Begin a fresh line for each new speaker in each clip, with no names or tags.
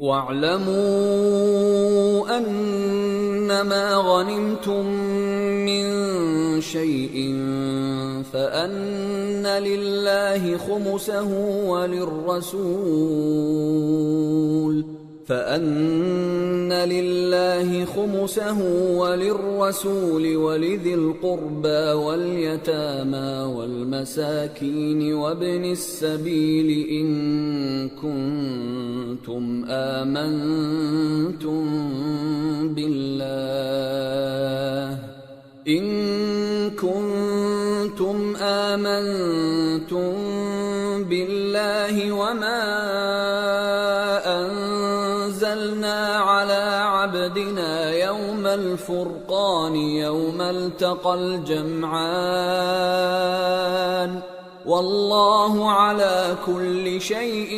وَاعْلَمُوا أَنَّمَا غَنِمْتُم مِّن شَيْءٍ فَأَنَّ لِلَّهِ خُمُسَهُ وَلِلرَّسُولِ وَلِذِي الْقُرْبَى وَالْيَتَامَى وَالْمَسَاكِينِ وَابْنِ السَّبِيلِ إِن كُنتُمْ آمنتم بالله وما أنزلنا على عبدنا يوم الفرقان يوم التقى الجمعان والله على كل شيء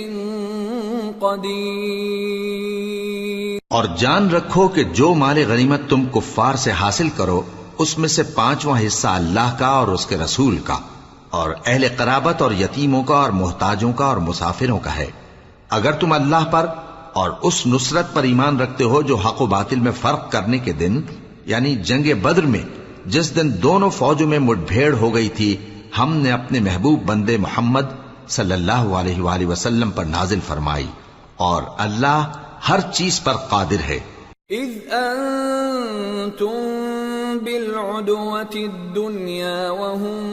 قدیر۔
اور جان رکھو کہ جو مال غنیمت تم کفار سے حاصل کرو اس میں سے 5واں حصہ اللہ کا اور اس کے رسول کا اور اہل قرابت اور یتیموں کا اور محتاجوں کا اور مسافروں کا ہے۔ اگر تم اللہ پر اور اس نصرت پر ایمان رکھتے ہو جو حق و باطل میں فرق کرنے کے دن یعنی جنگ بدر میں جس دن دونوں فوجوں میں مٹ بھیڑ ہو گئی تھی ہم نے اپنے محبوب بندے محمد صلی اللہ علیہ وآلہ وسلم پر نازل فرمائی اور اللہ ہر چیز پر قادر ہے۔
اذ انتم بالعدوة الدنيا وهم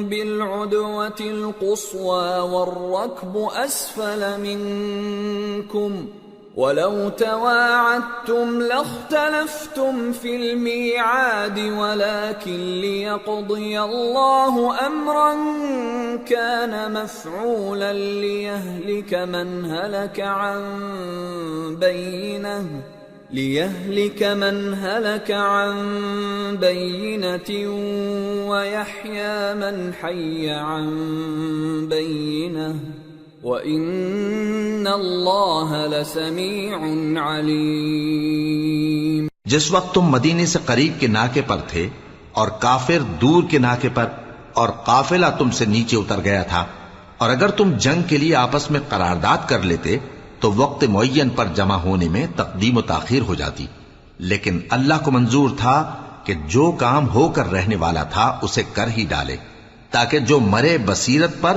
بالعدوة القصوى والركب أسفل منكم ولو تواعدتم لاختلفتم في الميعاد ولكن ليقضي الله أمرا كان مفعولا ليهلك من هلك عن بينة ويحيى من حي عن بينة وَإِنَّ اللَّهَ لَسَمِيعٌ عَلِيمٌ۔
جس وقت تم مدینے سے قریب کے ناکے پر تھے اور کافر دور کے ناکے پر اور قافلہ تم سے نیچے اتر گیا تھا اور اگر تم جنگ کے لیے آپس میں قرارداد کر لیتے تو وقت معین پر جمع ہونے میں تقدیم و تاخیر ہو جاتی، لیکن اللہ کو منظور تھا کہ جو کام ہو کر رہنے والا تھا اسے کر ہی ڈالے تاکہ جو مرے بصیرت پر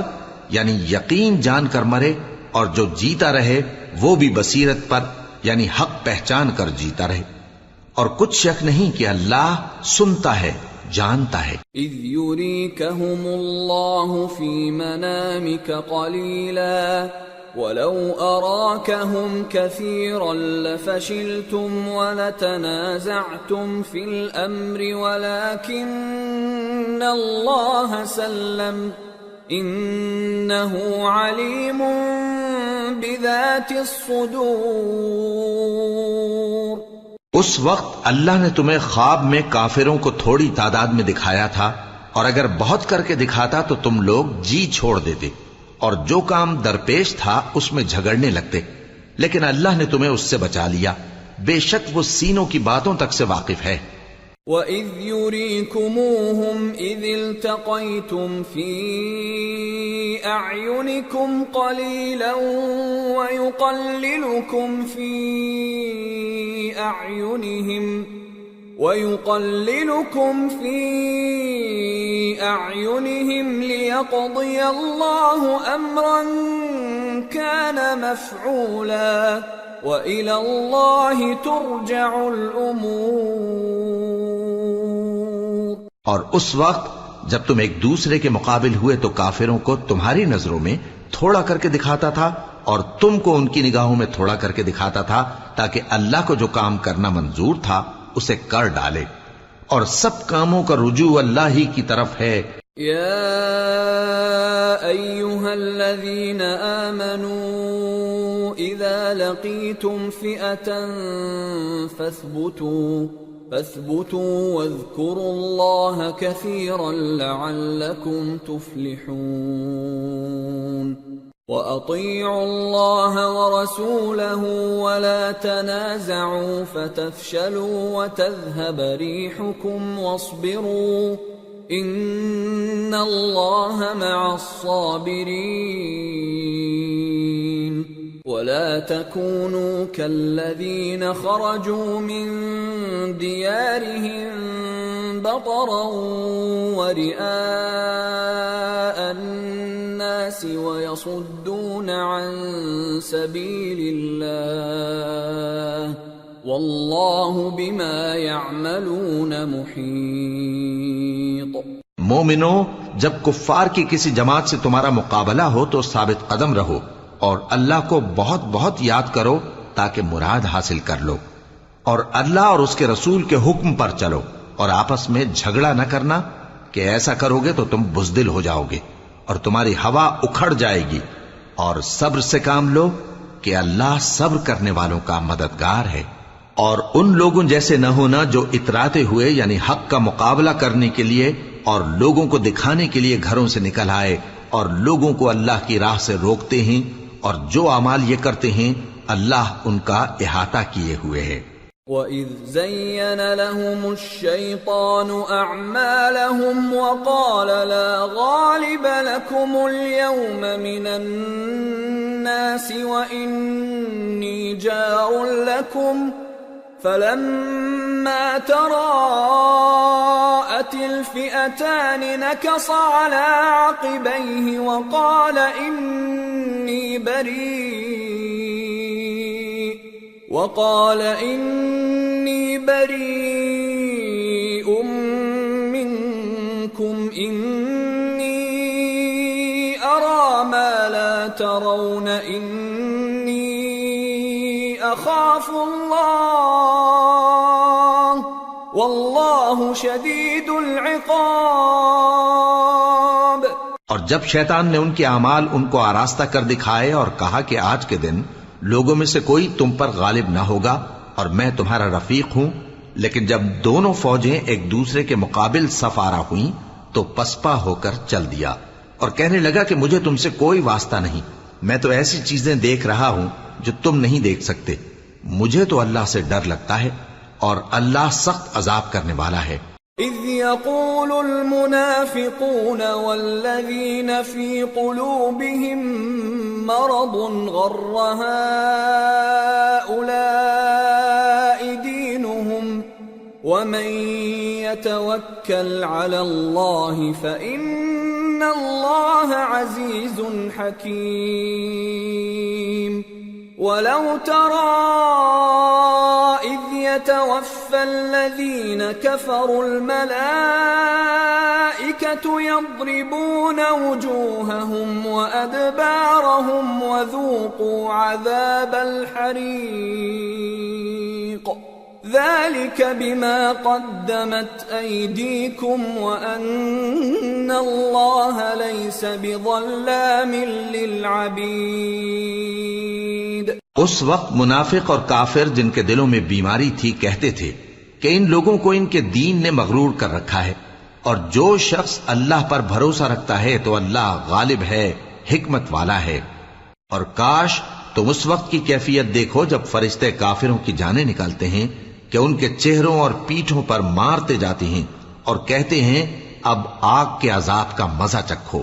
یعنی یقین جان کر مرے اور جو جیتا رہے وہ بھی بصیرت پر یعنی حق پہچان کر جیتا رہے، اور کچھ شک نہیں کہ اللہ سنتا ہے جانتا ہے۔
اذ یریکہم اللہ فی منامک قلیلا وَلَوْ أَرَاكَهُمْ كَثِيرًا لَفَشِلْتُمْ وَلَتَنَازَعْتُمْ فِي الْأَمْرِ وَلَكِنَّ اللَّهَ سَلَّمَ إِنَّهُ عَلِيمٌ بِذَاتِ الصُّدُورِ۔
اس وقت اللہ نے تمہیں خواب میں کافروں کو تھوڑی تعداد میں دکھایا تھا، اور اگر بہت کر کے دکھاتا تو تم لوگ جی چھوڑ دیتے اور جو کام درپیش تھا اس میں جھگڑنے لگتے، لیکن اللہ نے تمہیں اس سے بچا لیا، بے شک وہ سینوں کی باتوں تک سے واقف ہے۔
وَإِذْ يُرِيكُمُوهُمْ إِذِ الْتَقَيْتُمْ فِي أَعْيُنِكُمْ قَلِيلًا وَيُقَلِّلُكُمْ فِي أَعْيُنِهِمْ لِيَقْضِيَ اللَّهُ أَمْرًا كَانَ مَفْعُولًا وَإِلَى اللَّهِ تُرْجَعُ الْأُمُورُ۔
اور اس وقت جب تم ایک دوسرے کے مقابل ہوئے تو کافروں کو تمہاری نظروں میں تھوڑا کر کے دکھاتا تھا اور تم کو ان کی نگاہوں میں تھوڑا کر کے دکھاتا تھا تاکہ اللہ کو جو کام کرنا منظور تھا اسے کر ڈالے، اور سب کاموں کا رجوع اللہ ہی کی طرف ہے۔
یا ایھا الذین آمنوا اذا لقیتم فئة فاثبتوا واذکروا اللہ کثیرا لعلکم تفلحون۔ وَأَطِيعُوا اللَّهَ وَرَسُولَهُ وَلَا تَنَازَعُوا فَتَفْشَلُوا وَتَذْهَبَ رِيحُكُمْ وَاصْبِرُوا إِنَّ اللَّهَ مَعَ الصَّابِرِينَ۔ ولا تكونوا كالذين خرجوا من ديارهم بطرا ورئاء الناس ويصدون عن سبيل الله والله بما يعملون محيط۔
مومنو، جب کفار کی کسی جماعت سے تمہارا مقابلہ ہو تو ثابت قدم رہو اور اللہ کو بہت بہت یاد کرو تاکہ مراد حاصل کر لو، اور اللہ اور اس کے رسول کے حکم پر چلو، اور آپس میں جھگڑا نہ کرنا کہ ایسا کرو گے تو تم بزدل ہو جاؤ گے اور تمہاری ہوا اکھڑ جائے گی، اور صبر سے کام لو کہ اللہ صبر کرنے والوں کا مددگار ہے۔ اور ان لوگوں جیسے نہ ہونا جو اتراتے ہوئے یعنی حق کا مقابلہ کرنے کے لیے اور لوگوں کو دکھانے کے لیے گھروں سے نکل آئے اور لوگوں کو اللہ کی راہ سے روکتے ہیں، اور جو اعمال یہ کرتے ہیں اللہ ان کا احاطہ کیے ہوئے ہے۔
وَإِذْ زَيَّنَ لَهُمُ الشَّيْطَانُ أَعْمَالَهُمْ وَقَالَ لَا غَالِبَ لَكُمُ الْيَوْمَ مِنَ النَّاسِ وَإِنِّي جَارٌ لَكُمْ فَلَمَّا تَرَاءَتِ الْفِئَتَانِ نَكَصَ عَلَى عَقِبَيْهِ وَقَالَ إِنِّي بَرِيءٌ مِّنكُمْ إِنِّي أَرَى مَا لَا تَرَوْنَ إِنِّي أَخَافُ اللَّهَ وَاللَّهُ شَدِيدُ الْعِقَابِ۔
اور جب شیطان نے ان کے اعمال ان کو آراستہ کر دکھائے اور کہا کہ آج کے دن لوگوں میں سے کوئی تم پر غالب نہ ہوگا اور میں تمہارا رفیق ہوں، لیکن جب دونوں فوجیں ایک دوسرے کے مقابل صف آرا ہوئیں تو پسپا ہو کر چل دیا اور کہنے لگا کہ مجھے تم سے کوئی واسطہ نہیں، میں تو ایسی چیزیں دیکھ رہا ہوں جو تم نہیں دیکھ سکتے، مجھے تو اللہ سے ڈر لگتا ہے اور اللہ سخت عذاب کرنے والا ہے۔
اذ يقول المنافقون والذين في قلوبهم مرض غر هؤلاء دينهم ومن يتوكل على الله فإن الله عزيز حكيم۔ ولو ترى إذ يتوفى الذين كفروا الملائكة يضربون وجوههم وأدبارهم وذوقوا عذاب الحريق ذلك بما قدمت أيديكم وأن الله ليس بظلام للعبيد۔
اس وقت منافق اور کافر جن کے دلوں میں بیماری تھی کہتے تھے کہ ان لوگوں کو ان کے دین نے مغرور کر رکھا ہے، اور جو شخص اللہ پر بھروسہ رکھتا ہے تو اللہ غالب ہے، حکمت والا ہے۔ اور کاش تم اس وقت کی کیفیت دیکھو جب فرشتے کافروں کی جانیں نکالتے ہیں کہ ان کے چہروں اور پیٹھوں پر مارتے جاتے ہیں اور کہتے ہیں اب آگ کے عذاب کا مزہ چکھو،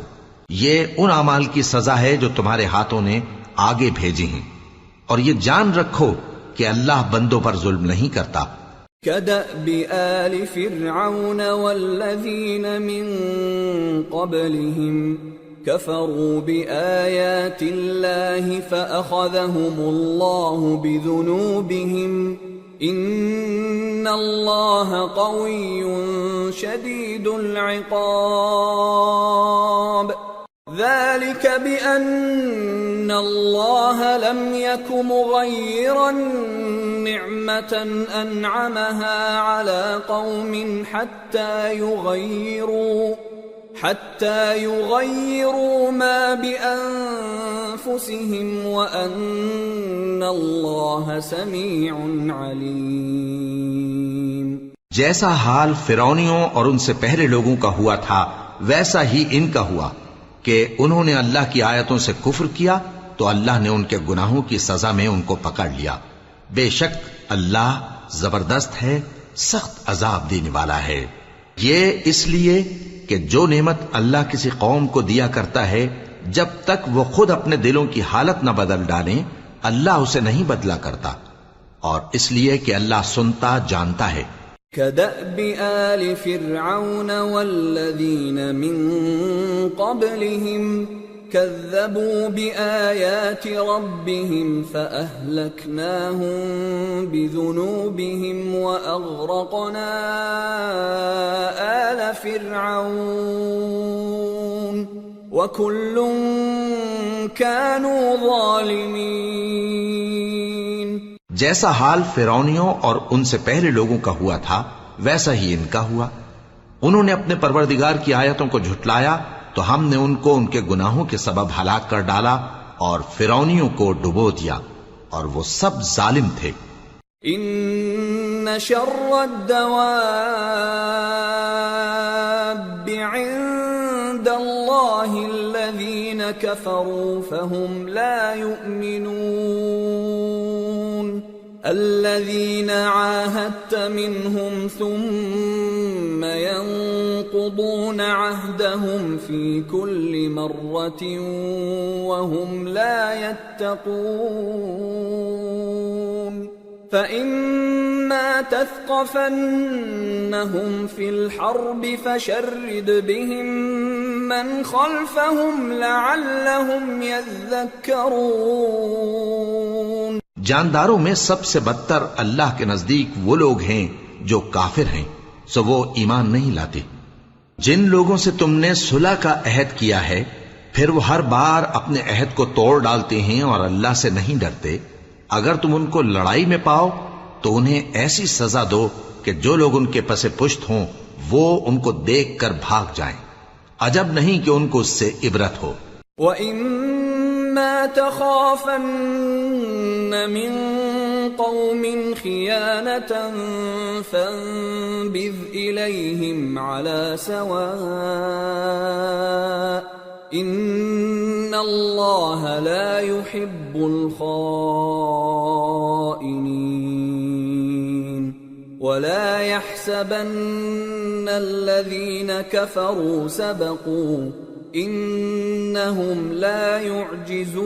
یہ ان اعمال کی سزا ہے جو تمہارے ہاتھوں نے آگے بھیجی ہیں، اور یہ جان رکھو کہ اللہ بندوں پر ظلم نہیں کرتا۔
كدأب آل فرعون والذين من قبلهم كفروا بآيات الله فأخذهم الله بذنوبهم إن الله قوي شديد العقاب۔ ذلك بأن الله لم يك مغيرا نعمة أنعمها على قوم حتى يغيروا ما بأنفسهم وأن الله سميع عليم۔
جیسا حال فرعونیوں اور ان سے پہلے لوگوں کا ہوا تھا ویسا ہی ان کا ہوا کہ انہوں نے اللہ کی آیتوں سے کفر کیا تو اللہ نے ان کے گناہوں کی سزا میں ان کو پکڑ لیا۔ بے شک اللہ زبردست ہے، سخت عذاب دینے والا ہے۔ یہ اس لیے کہ جو نعمت اللہ کسی قوم کو دیا کرتا ہے جب تک وہ خود اپنے دلوں کی حالت نہ بدل ڈالیں اللہ اسے نہیں بدلا کرتا، اور اس لیے کہ اللہ سنتا جانتا ہے۔
كدأب آل فرعون والذين من قبلهم كذبوا بآيات ربهم فأهلكناهم بذنوبهم وأغرقنا آل فرعون وكل كانوا ظالمين۔
جیسا حال فرعونیوں اور ان سے پہلے لوگوں کا ہوا تھا ویسا ہی ان کا ہوا۔ انہوں نے اپنے پروردگار کی آیتوں کو جھٹلایا تو ہم نے ان کو ان کے گناہوں کے سبب ہلاک کر ڈالا اور فرعونیوں کو ڈبو دیا، اور وہ سب ظالم تھے۔
ان شر الدواب عند اللہ الذین کفروا فهم لا يؤمنون الذين عاهدت منهم ثم ينقضون عهدهم في كل مرة وهم لا يتقون فإما تثقفنهم في الحرب فشرد بهم من خلفهم لعلهم يذكرون۔
جانداروں میں سب سے بدتر اللہ کے نزدیک وہ لوگ ہیں جو کافر ہیں، سو وہ ایمان نہیں لاتے۔ جن لوگوں سے تم نے صلح کا عہد کیا ہے پھر وہ ہر بار اپنے عہد کو توڑ ڈالتے ہیں اور اللہ سے نہیں ڈرتے، اگر تم ان کو لڑائی میں پاؤ تو انہیں ایسی سزا دو کہ جو لوگ ان کے پس پشت ہوں وہ ان کو دیکھ کر بھاگ جائیں، عجب نہیں کہ ان کو اس سے عبرت ہو۔
وَإِمَّا تَخَافَنَّ مِن قَوْمٍ خِيَانَةً فَانبِذْ إِلَيْهِمْ عَلَى سَوَاءٍ إِنَّ اللَّهَ لَا يُحِبُّ الْخَائِنِينَ وَلَا يَحْسَبَنَّ الَّذِينَ كَفَرُوا سَبَقُوا إِنَّهُمْ لَا يُعْجِزُونَ۔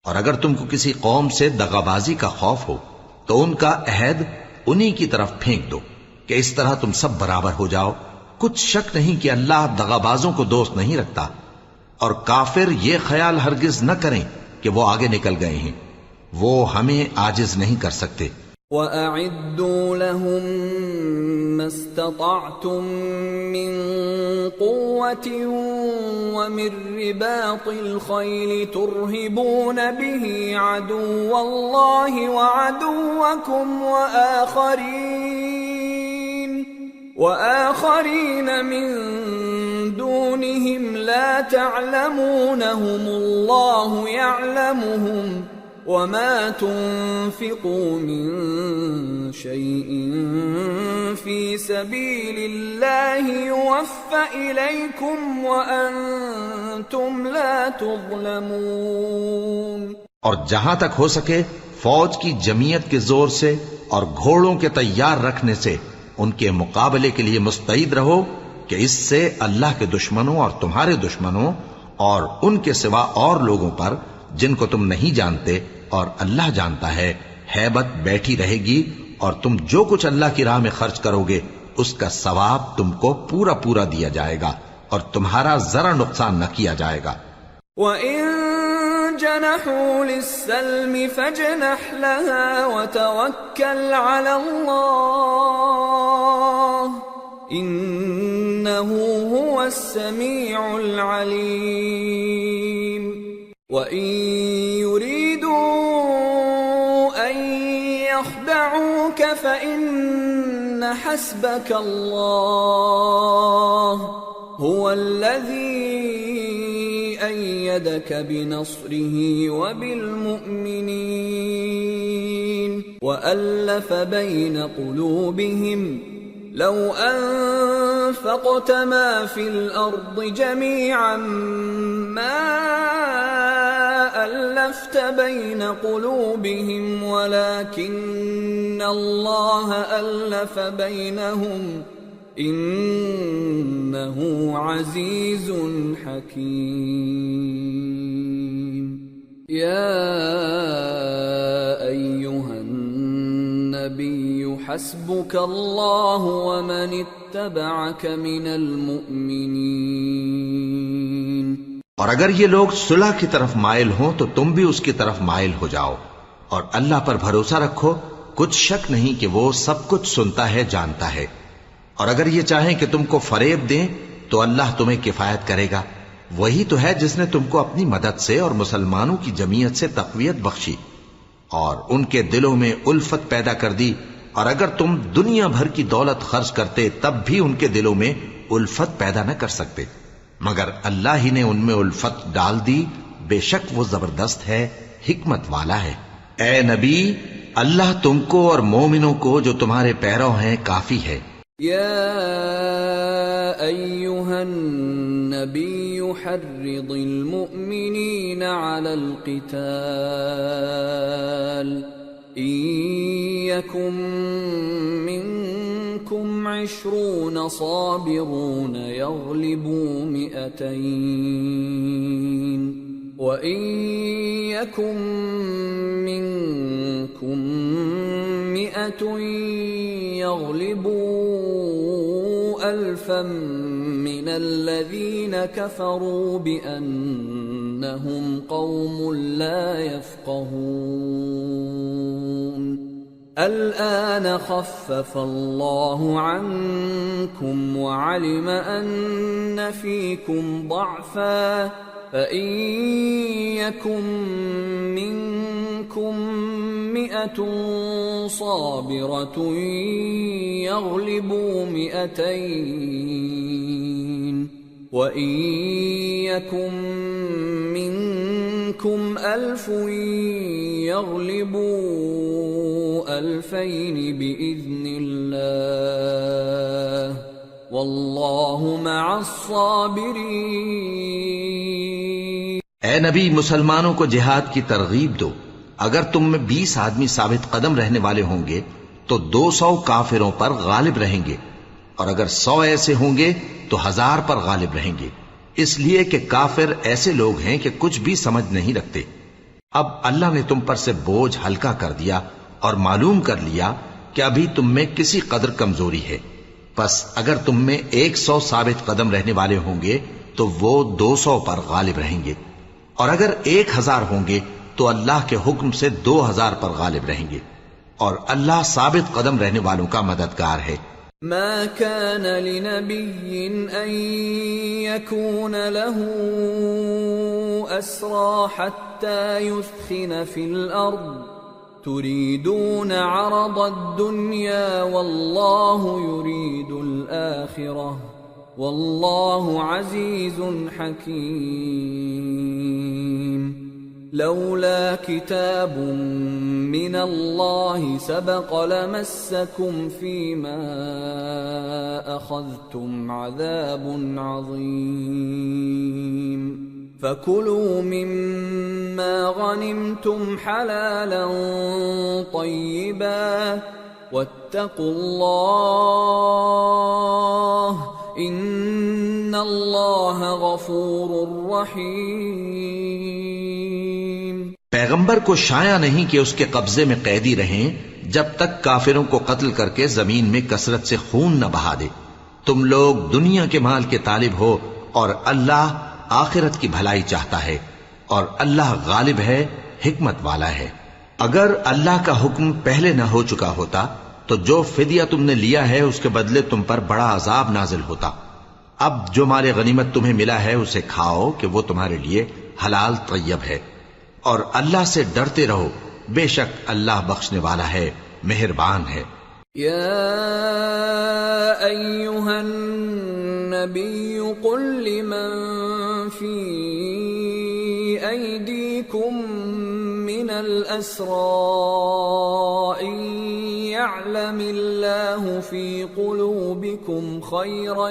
اور اگر تم کو کسی قوم سے دغابازی کا خوف ہو تو ان کا عہد انہی کی طرف پھینک دو کہ اس طرح تم سب برابر ہو جاؤ۔ کچھ شک نہیں کہ اللہ دغابازوں کو دوست نہیں رکھتا، اور کافر یہ خیال ہرگز نہ کریں کہ وہ آگے نکل گئے ہیں، وہ ہمیں عاجز نہیں کر سکتے۔
وَأَعِدُّوا لَهُم مَّا اسْتَطَعْتُم مِّن قُوَّةٍ وَمِن رِّبَاطِ الْخَيْلِ تُرْهِبُونَ بِهِ عَدُوَّ اللَّهِ وَعَدُوَّكُمْ وَآخَرِينَ مِن دُونِهِمْ لَا تَعْلَمُونَهُمُ اللَّهُ يَعْلَمُهُمْ وَمَا تُنفِقُوا مِن شَيْءٍ فِي سَبِيلِ اللَّهِ يُوَفَّ إِلَيْكُمْ وَأَنتُمْ لَا تُظْلَمُونَ۔
اور جہاں تک ہو سکے فوج کی جمعیت کے زور سے اور گھوڑوں کے تیار رکھنے سے ان کے مقابلے کے لیے مستعد رہو کہ اس سے اللہ کے دشمنوں اور تمہارے دشمنوں اور ان کے سوا اور لوگوں پر جن کو تم نہیں جانتے اور اللہ جانتا ہے ہیبت بیٹھی رہے گی، اور تم جو کچھ اللہ کی راہ میں خرچ کرو گے اس کا ثواب تم کو پورا پورا دیا جائے گا اور تمہارا ذرا نقصان نہ کیا جائے گا۔
وَإِن جَنَحُوا لِلسَّلْمِ فَاجْنَحْ لَهَا وَتَوَكَّلْ عَلَى اللَّهِ إِنَّهُ هُوَ السَّمِيعُ الْعَلِيمُ۔ وَإِن يُرِيدُوا أَن يَخْدَعُوكَ فَإِنَّ حَسْبَكَ اللَّهُ هُوَ الَّذِي أَيَّدَكَ بِنَصْرِهِ وَبِالْمُؤْمِنِينَ وَأَلَّفَ بَيْنَ قُلُوبِهِمْ لَوْ أَنفَقْتَ مَا فِي الْأَرْضِ جَمِيعًا مَا أَلَّفْتَ بَيْنَ قُلُوبِهِمْ وَلَكِنَّ اللَّهَ أَلَّفَ بَيْنَهُمْ إِنَّهُ عَزِيزٌ حَكِيمٌ۔ يا أيها النبي حسبك الله ومن اتبعك من المؤمنين.
اور اگر یہ لوگ صلح کی طرف مائل ہوں تو تم بھی اس کی طرف مائل ہو جاؤ، اور اللہ پر بھروسہ رکھو، کچھ شک نہیں کہ وہ سب کچھ سنتا ہے، جانتا ہے. اور اگر یہ چاہیں کہ تم کو فریب دیں تو اللہ تمہیں کفایت کرے گا. وہی تو ہے جس نے تم کو اپنی مدد سے اور مسلمانوں کی جمعیت سے تقویت بخشی اور ان کے دلوں میں الفت پیدا کر دی. اور اگر تم دنیا بھر کی دولت خرچ کرتے تب بھی ان کے دلوں میں الفت پیدا نہ کر سکتے، مگر اللہ ہی نے ان میں الفت ڈال دی. بے شک وہ زبردست ہے، حکمت والا ہے. اے نبی، اللہ تم کو اور مومنوں کو جو تمہارے پیرو ہیں کافی ہے.
يا أيها النبي حرض المؤمنين على القتال إن يكن منكم 20 صابرون يغلبوا 200 وَإِن يَكُن مِّنكُم 100 يَغْلِبُوا 1000 مِّنَ الَّذِينَ كَفَرُوا بِأَنَّهُمْ قَوْمٌ لَّا يَفْقَهُونَ. الآن خفف الله عنكم وعلم أن فيكم ضعفا فإن يكن منكم 100 صابرة يغلبوا 200 وإن يكن منكم 1000 يغلبوا 2000 بإذن الله واللہ مع الصابرین.
اے نبی، مسلمانوں کو جہاد کی ترغیب دو. اگر تم میں 20 آدمی ثابت قدم رہنے والے ہوں گے تو 200 کافروں پر غالب رہیں گے، اور اگر 100 ایسے ہوں گے تو 1000 پر غالب رہیں گے، اس لیے کہ کافر ایسے لوگ ہیں کہ کچھ بھی سمجھ نہیں رکھتے. اب اللہ نے تم پر سے بوجھ ہلکا کر دیا اور معلوم کر لیا کہ ابھی تم میں کسی قدر کمزوری ہے. پس اگر تم میں 100 ثابت قدم رہنے والے ہوں گے تو وہ 200 پر غالب رہیں گے، اور اگر 1000 ہوں گے تو اللہ کے حکم سے 2000 پر غالب رہیں گے، اور اللہ ثابت قدم رہنے والوں کا مددگار ہے.
ما كان لنبي أن يكون له أسرى حتى يثخن في الأرض تريدون عرض الدنيا والله يريد الآخرة والله عزيز حكيم. لولا كتاب من الله سبق لمسكم فيما أخذتم عذاب عظيم. فكلوا مما غنمتم حلالا طيبا واتقوا الله ان اللہ غفور رحیم.
پیغمبر کو شایع نہیں کہ اس کے قبضے میں قیدی رہیں جب تک کافروں کو قتل کر کے زمین میں کثرت سے خون نہ بہا دے. تم لوگ دنیا کے مال کے طالب ہو اور اللہ آخرت کی بھلائی چاہتا ہے، اور اللہ غالب ہے، حکمت والا ہے. اگر اللہ کا حکم پہلے نہ ہو چکا ہوتا تو جو فدیہ تم نے لیا ہے اس کے بدلے تم پر بڑا عذاب نازل ہوتا. اب جو مال غنیمت تمہیں ملا ہے اسے کھاؤ کہ وہ تمہارے لیے حلال طیب ہے، اور اللہ سے ڈرتے رہو، بے شک اللہ بخشنے والا ہے، مہربان ہے.
یا ایہا النبی قل لمن فی ایدیکم من الاسراء يعلم الله في قلوبكم خيرا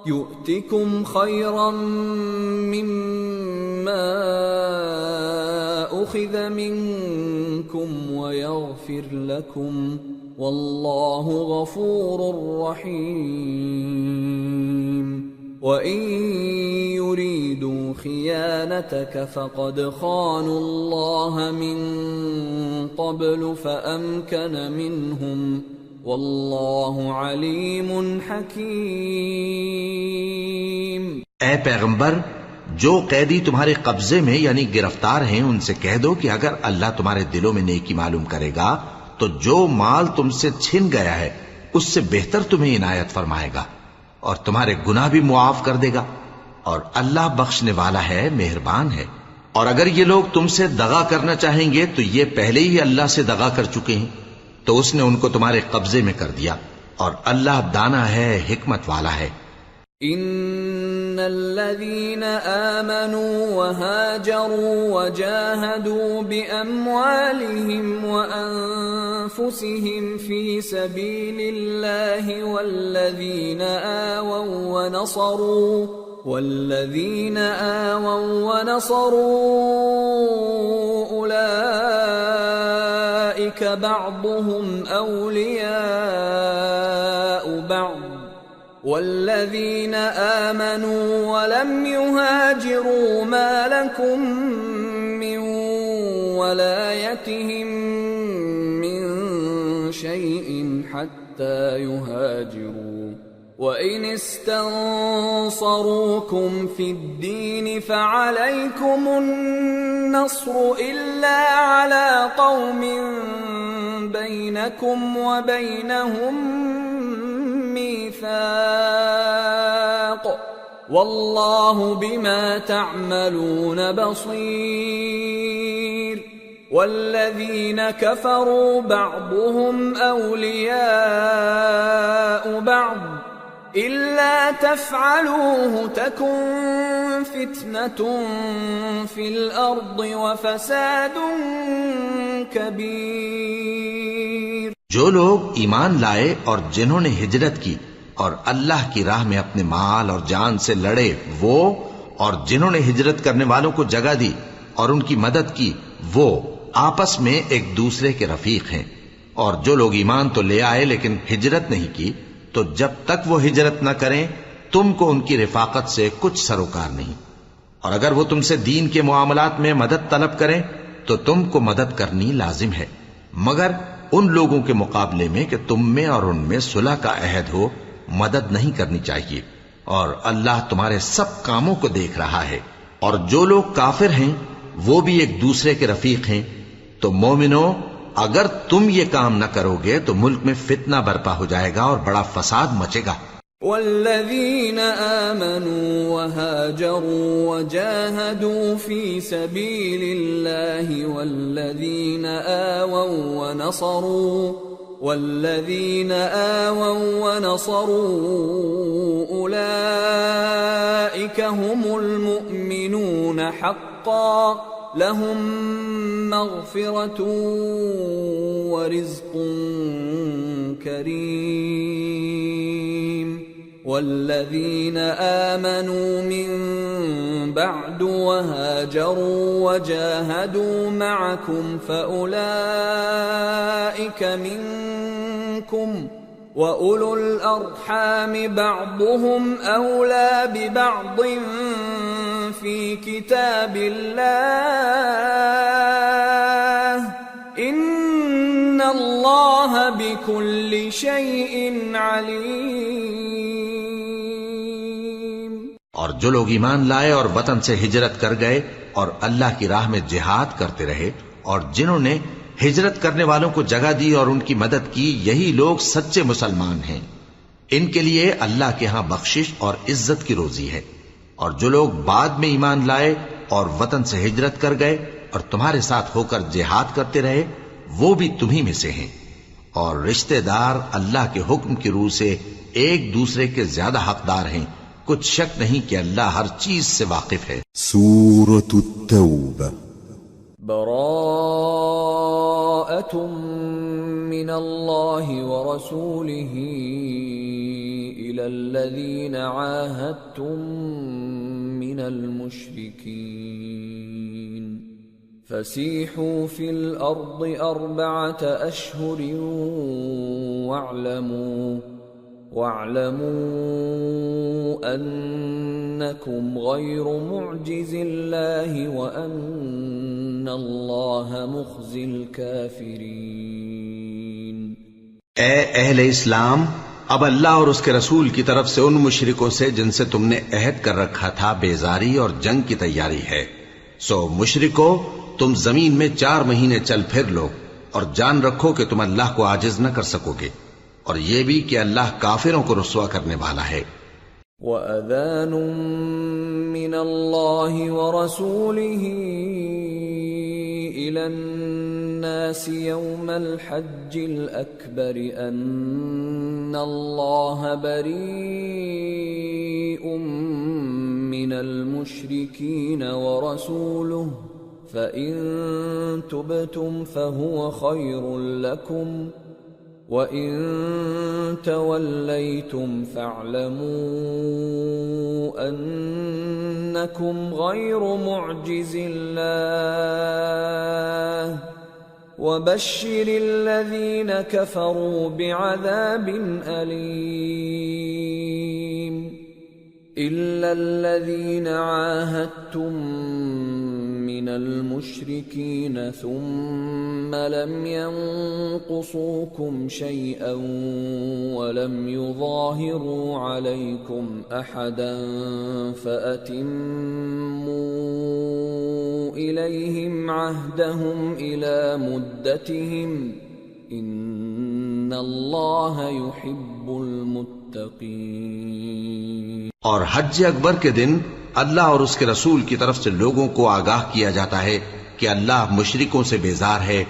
يؤتكم خيرا مما أخذ منكم ويغفر لكم والله غفور رحيم. وَإِن يُرِيدُوا خِيَانَتَكَ فَقَدْ خَانُوا اللَّهَ مِن قَبْلُ فَأَمْكَنَ مِنْهُمْ وَاللَّهُ عَلِيمٌ حَكِيمٌ۔
اے پیغمبر، جو قیدی تمہارے قبضے میں یعنی گرفتار ہیں ان سے کہہ دو کہ اگر اللہ تمہارے دلوں میں نیکی معلوم کرے گا تو جو مال تم سے چھن گیا ہے اس سے بہتر تمہیں عنایت فرمائے گا اور تمہارے گناہ بھی معاف کر دے گا، اور اللہ بخشنے والا ہے، مہربان ہے۔ اور اگر یہ لوگ تم سے دغا کرنا چاہیں گے تو یہ پہلے ہی اللہ سے دغا کر چکے ہیں، تو اس نے ان کو تمہارے قبضے میں کر دیا، اور اللہ دانا ہے، حکمت والا ہے۔
ان الذين آمنوا وهاجروا وجاهدوا بأموالهم وأنفسهم في سبيل الله والذين آووا ونصروا أولئك بعضهم أولياء بعض والذين آمنوا ولم يهاجروا ما لكم من ولايتهم من شيء حتى يهاجروا وإن استنصروكم في الدين فعليكم النصر إلا على قوم بينكم وبينهم ميثاق والله بما تعملون بصير والذين كفروا بعضهم أولياء بعض إلا تفعلوه تكن فتنة في الأرض وفساد كبير۔
جو لوگ ایمان لائے اور جنہوں نے ہجرت کی اور اللہ کی راہ میں اپنے مال اور جان سے لڑے وہ، اور جنہوں نے ہجرت کرنے والوں کو جگہ دی اور ان کی مدد کی وہ آپس میں ایک دوسرے کے رفیق ہیں۔ اور جو لوگ ایمان تو لے آئے لیکن ہجرت نہیں کی تو جب تک وہ ہجرت نہ کریں تم کو ان کی رفاقت سے کچھ سروکار نہیں، اور اگر وہ تم سے دین کے معاملات میں مدد طلب کریں تو تم کو مدد کرنی لازم ہے، مگر ان لوگوں کے مقابلے میں کہ تم میں اور ان میں صلح کا عہد ہو مدد نہیں کرنی چاہیے، اور اللہ تمہارے سب کاموں کو دیکھ رہا ہے۔ اور جو لوگ کافر ہیں وہ بھی ایک دوسرے کے رفیق ہیں، تو مومنو اگر تم یہ کام نہ کرو گے تو ملک میں فتنہ برپا ہو جائے گا اور بڑا فساد مچے گا۔
والذين آمنوا وهاجروا وجاهدوا في سبيل الله والذين آووا ونصروا أولئك هم المؤمنون حقا لهم مغفرة ورزق كريم۔ والذين آمنوا من بعد وهاجروا وجاهدوا معكم فأولئك منكم وأولو الأرحام بعضهم أولى ببعض في كتاب الله إن الله بكل شيء عليم۔
اور جو لوگ ایمان لائے اور وطن سے ہجرت کر گئے اور اللہ کی راہ میں جہاد کرتے رہے اور جنہوں نے ہجرت کرنے والوں کو جگہ دی اور ان کی مدد کی یہی لوگ سچے مسلمان ہیں، ان کے لیے اللہ کے ہاں بخشش اور عزت کی روزی ہے۔ اور جو لوگ بعد میں ایمان لائے اور وطن سے ہجرت کر گئے اور تمہارے ساتھ ہو کر جہاد کرتے رہے وہ بھی تمہیں میں سے ہیں، اور رشتہ دار اللہ کے حکم کی روح سے ایک دوسرے کے زیادہ حقدار ہیں، کچھ شک نہیں کہ اللہ ہر چیز سے واقف ہے۔
سورة التوبة۔
براءة من الله ورسوله إلى الذين عاهدتم من المشركين فسيحوا في الأرض 4 أشهر وَاعْلَمُوا أَنَّكُمْ غَيْرُ مُعْجِزِ اللَّهِ وَأَنَّ اللَّهَ مُخْزِي الْكَافِرِينَ۔
اے اہل اسلام، اب اللہ اور اس کے رسول کی طرف سے ان مشرکوں سے جن سے تم نے عہد کر رکھا تھا بیزاری اور جنگ کی تیاری ہے، سو مشرکو تم زمین میں 4 مہینے چل پھر لو اور جان رکھو کہ تم اللہ کو عاجز نہ کر سکو گے، اور یہ بھی کہ اللہ کافروں کو رسوا کرنے والا ہے۔
وَأَذَانٌ مِّنَ اللَّهِ وَرَسُولِهِ إِلَى النَّاسِ يَوْمَ الْحَجِّ الْأَكْبَرِ أَنَّ اللَّهَ بَرِيءٌ مِّنَ الْمُشْرِكِينَ وَرَسُولُهُ فَإِن تُبْتُمْ فَهُوَ خَيْرٌ لَّكُمْ وَإِن تَوَلَّيْتُمْ فَاعْلَمُوا أَنَّكُمْ غَيْرُ مُعْجِزِ اللَّهِ وَبَشِّرِ الَّذِينَ كَفَرُوا بِعَذَابٍ أَلِيمٍ إِلَّا الَّذِينَ عَاهَدتُّم مِّنَ الْمُشْرِكِينَ ثُمَّ لَمْ يَنقُصُوكُمْ شَيْئًا وَلَمْ يُظَاهِرُوا عَلَيْكُمْ أَحَدًا فَأَتِمُّوا إِلَيْهِمْ عَهْدَهُمْ إِلَى مُدَّتِهِمْ إِنَّ اللَّهَ يُحِبُّ الْمُتَّقِينَ۔
اور حج اکبر کے دن اللہ اور اس کے رسول کی طرف سے لوگوں کو آگاہ کیا جاتا ہے کہ اللہ مشرکوں سے بیزار ہے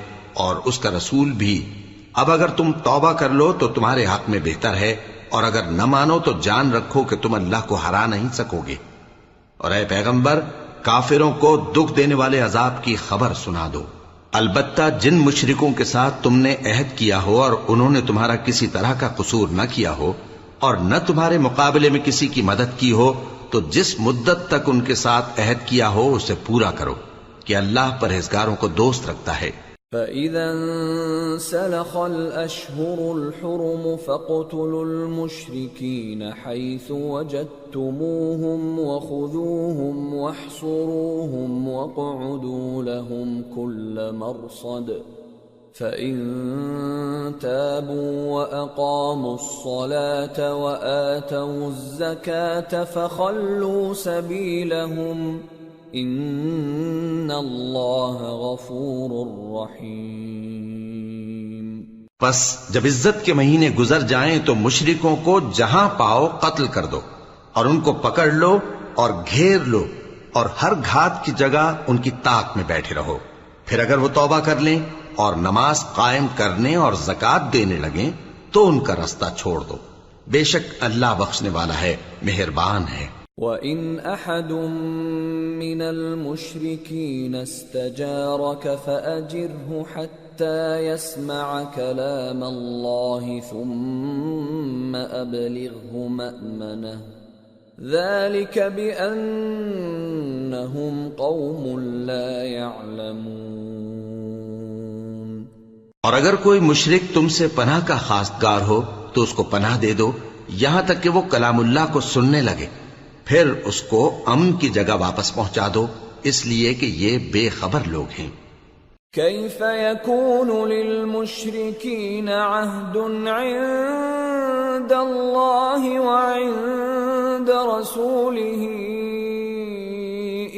اور اس کا رسول بھی۔ اب اگر تم توبہ کر لو تو تمہارے حق میں بہتر ہے، اور اگر نہ مانو تو جان رکھو کہ تم اللہ کو ہرا نہیں سکو گے۔ اور اے پیغمبر، کافروں کو دکھ دینے والے عذاب کی خبر سنا دو۔ البتہ جن مشرکوں کے ساتھ تم نے عہد کیا ہو اور انہوں نے تمہارا کسی طرح کا قصور نہ کیا ہو اور نہ تمہارے مقابلے میں کسی کی مدد کی ہو، تو جس مدت تک ان کے ساتھ عہد کیا ہو اسے پورا کرو، کہ اللہ پرہیزگاروں کو دوست رکھتا ہے۔
فَإِذَا انسَلَخَ الْأَشْهُرُ الْحُرُمُ فَاقْتُلُوا الْمُشْرِكِينَ حَيْثُ وَجَدتُّمُوهُمْ وَخُذُوهُمْ وَاحْصُرُوهُمْ وَاقْعُدُوا لَهُمْ كُلَّ مَرْصَدٍ فَإِن تَابُوا وَأَقَامُوا الصَّلَاةَ وَآتَوُا الزَّكَاةَ فَخَلُّوا سَبِيلَهُمْ إِنَّ اللَّهَ غَفُورٌ رَّحِيمٌ۔
پس جب عزت کے مہینے گزر جائیں تو مشرکوں کو جہاں پاؤ قتل کر دو، اور ان کو پکڑ لو اور گھیر لو، اور ہر گھات کی جگہ ان کی طاق میں بیٹھے رہو۔ پھر اگر وہ توبہ کر لیں اور نماز قائم کرنے اور زکوٰۃ دینے لگیں تو ان کا رستہ چھوڑ دو، بے شک اللہ بخشنے والا ہے، مہربان ہے۔
وَإِنْ أَحَدٌ مِّنَ الْمُشْرِكِينَ اسْتَجَارَكَ فَأَجِرْهُ حَتَّى يَسْمَعَ كَلَامَ اللَّهِ ثُمَّ أَبْلِغْهُ مَأْمَنَهُ ذَلِكَ بِأَنَّهُمْ قَوْمٌ لَا يَعْلَمُونَ۔
اور اگر کوئی مشرک تم سے پناہ کا خواستگار ہو تو اس کو پناہ دے دو یہاں تک کہ وہ کلام اللہ کو سننے لگے، پھر اس کو امن کی جگہ واپس پہنچا دو، اس لیے کہ یہ بے خبر لوگ ہیں۔
كيف يكون للمشركين عهد عند الله وعند رسوله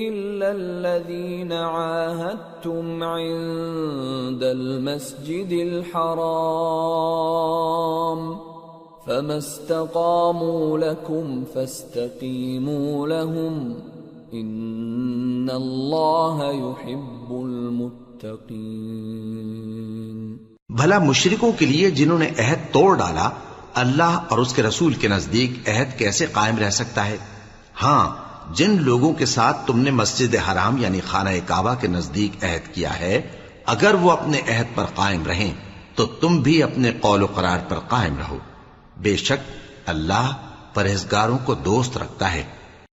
إلا الذين عاهدتم عند المسجد الحرام فما استقاموا لكم فاستقيموا لهم إن الله يحب المتقين۔
بھلا مشرکوں کے لیے جنہوں نے عہد توڑ ڈالا اللہ اور اس کے رسول کے نزدیک عہد کیسے قائم رہ سکتا ہے؟ ہاں، جن لوگوں کے ساتھ تم نے مسجد حرام یعنی خانہ کعبہ کے نزدیک عہد کیا ہے، اگر وہ اپنے عہد پر قائم رہیں تو تم بھی اپنے قول و قرار پر قائم رہو، بے شک اللہ پرہیزگاروں کو دوست رکھتا ہے۔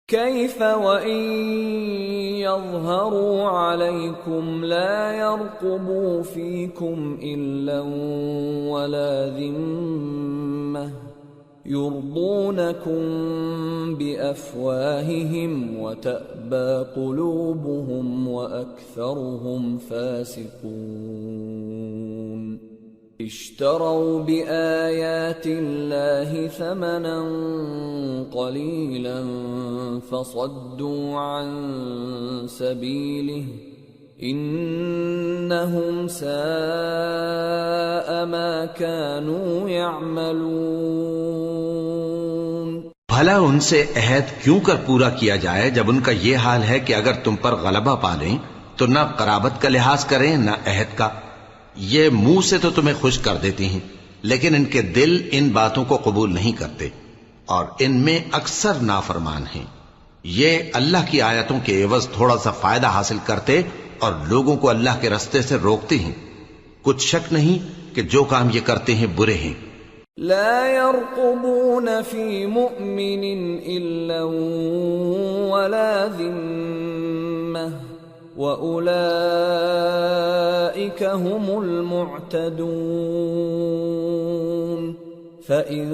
كيف وإن يظهروا عليكم لا يرقبوا فيكم إلا ولا ذمة يرضونكم بأفواههم وتأبى قلوبهم وأكثرهم فاسقون اشتروا بآيات الله ثمنا قليلا فصدوا عن سبيله انہم ساء ما كانوا يعملون۔
بھلا ان سے عہد کیوں کر پورا کیا جائے جب ان کا یہ حال ہے کہ اگر تم پر غلبہ پالیں تو نہ قرابت کا لحاظ کریں نہ عہد کا۔ یہ منہ سے تو تمہیں خوش کر دیتی ہیں لیکن ان کے دل ان باتوں کو قبول نہیں کرتے اور ان میں اکثر نافرمان ہیں۔ یہ اللہ کی آیتوں کے عوض تھوڑا سا فائدہ حاصل کرتے اور لوگوں کو اللہ کے رستے سے روکتے ہیں۔ کچھ شک نہیں کہ جو کام یہ کرتے ہیں برے ہیں۔
لا يرقبون في مؤمن إلا ولا ذمة وأولئك هم المعتدون۔ فَإِن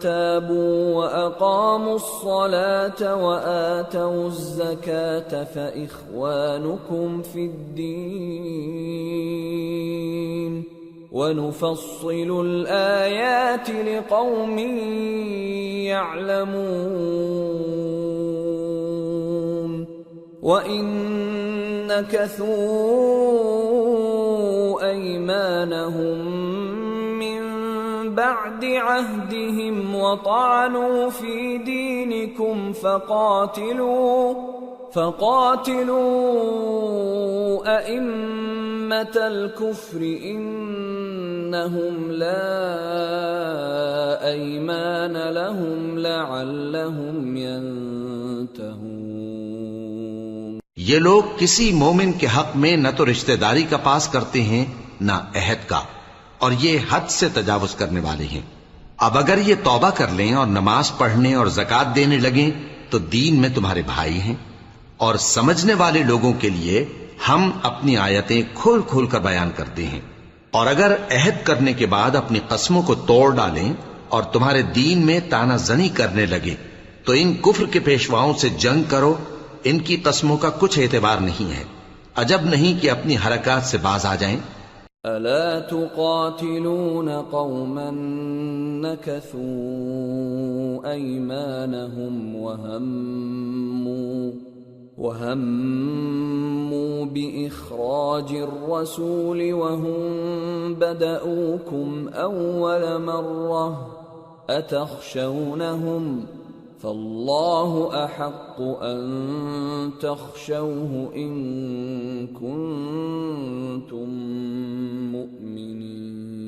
تَابُوا وَأَقَامُوا الصَّلَاةَ وَآتَوُا الزَّكَاةَ فَإِخْوَانُكُمْ فِي الدِّينِ وَنُفَصِّلُ الْآيَاتِ لِقَوْمٍ يَعْلَمُونَ۔ وَإِن نَكَثُوا أَيْمَانَهُمْ بعد عهدهم وطعنوا في دينكم فقاتلوا أئمة الكفر إنهم لا أيمان لهم لعلهم ينتهون۔
یہ لوگ کسی مومن کے حق میں نہ تو رشتہ داری کا پاس کرتے ہیں نہ عہد کا، اور یہ حد سے تجاوز کرنے والے ہیں۔ اب اگر یہ توبہ کر لیں اور نماز پڑھنے اور زکوٰۃ دینے لگیں تو دین میں تمہارے بھائی ہیں، اور سمجھنے والے لوگوں کے لیے ہم اپنی آیتیں کھول کھول کر بیان کرتے ہیں۔ اور اگر عہد کرنے کے بعد اپنی قسموں کو توڑ ڈالیں اور تمہارے دین میں تانا زنی کرنے لگے تو ان کفر کے پیشواؤں سے جنگ کرو، ان کی قسموں کا کچھ اعتبار نہیں ہے، عجب نہیں کہ اپنی حرکات سے باز آ جائیں۔
ألا تقاتلون قوما نكثوا أيمانهم وهموا بإخراج الرسول وهم بدأوكم أول مرة أتخشونهم فالله أحق أن تخشوه إن كنتم مؤمنين۔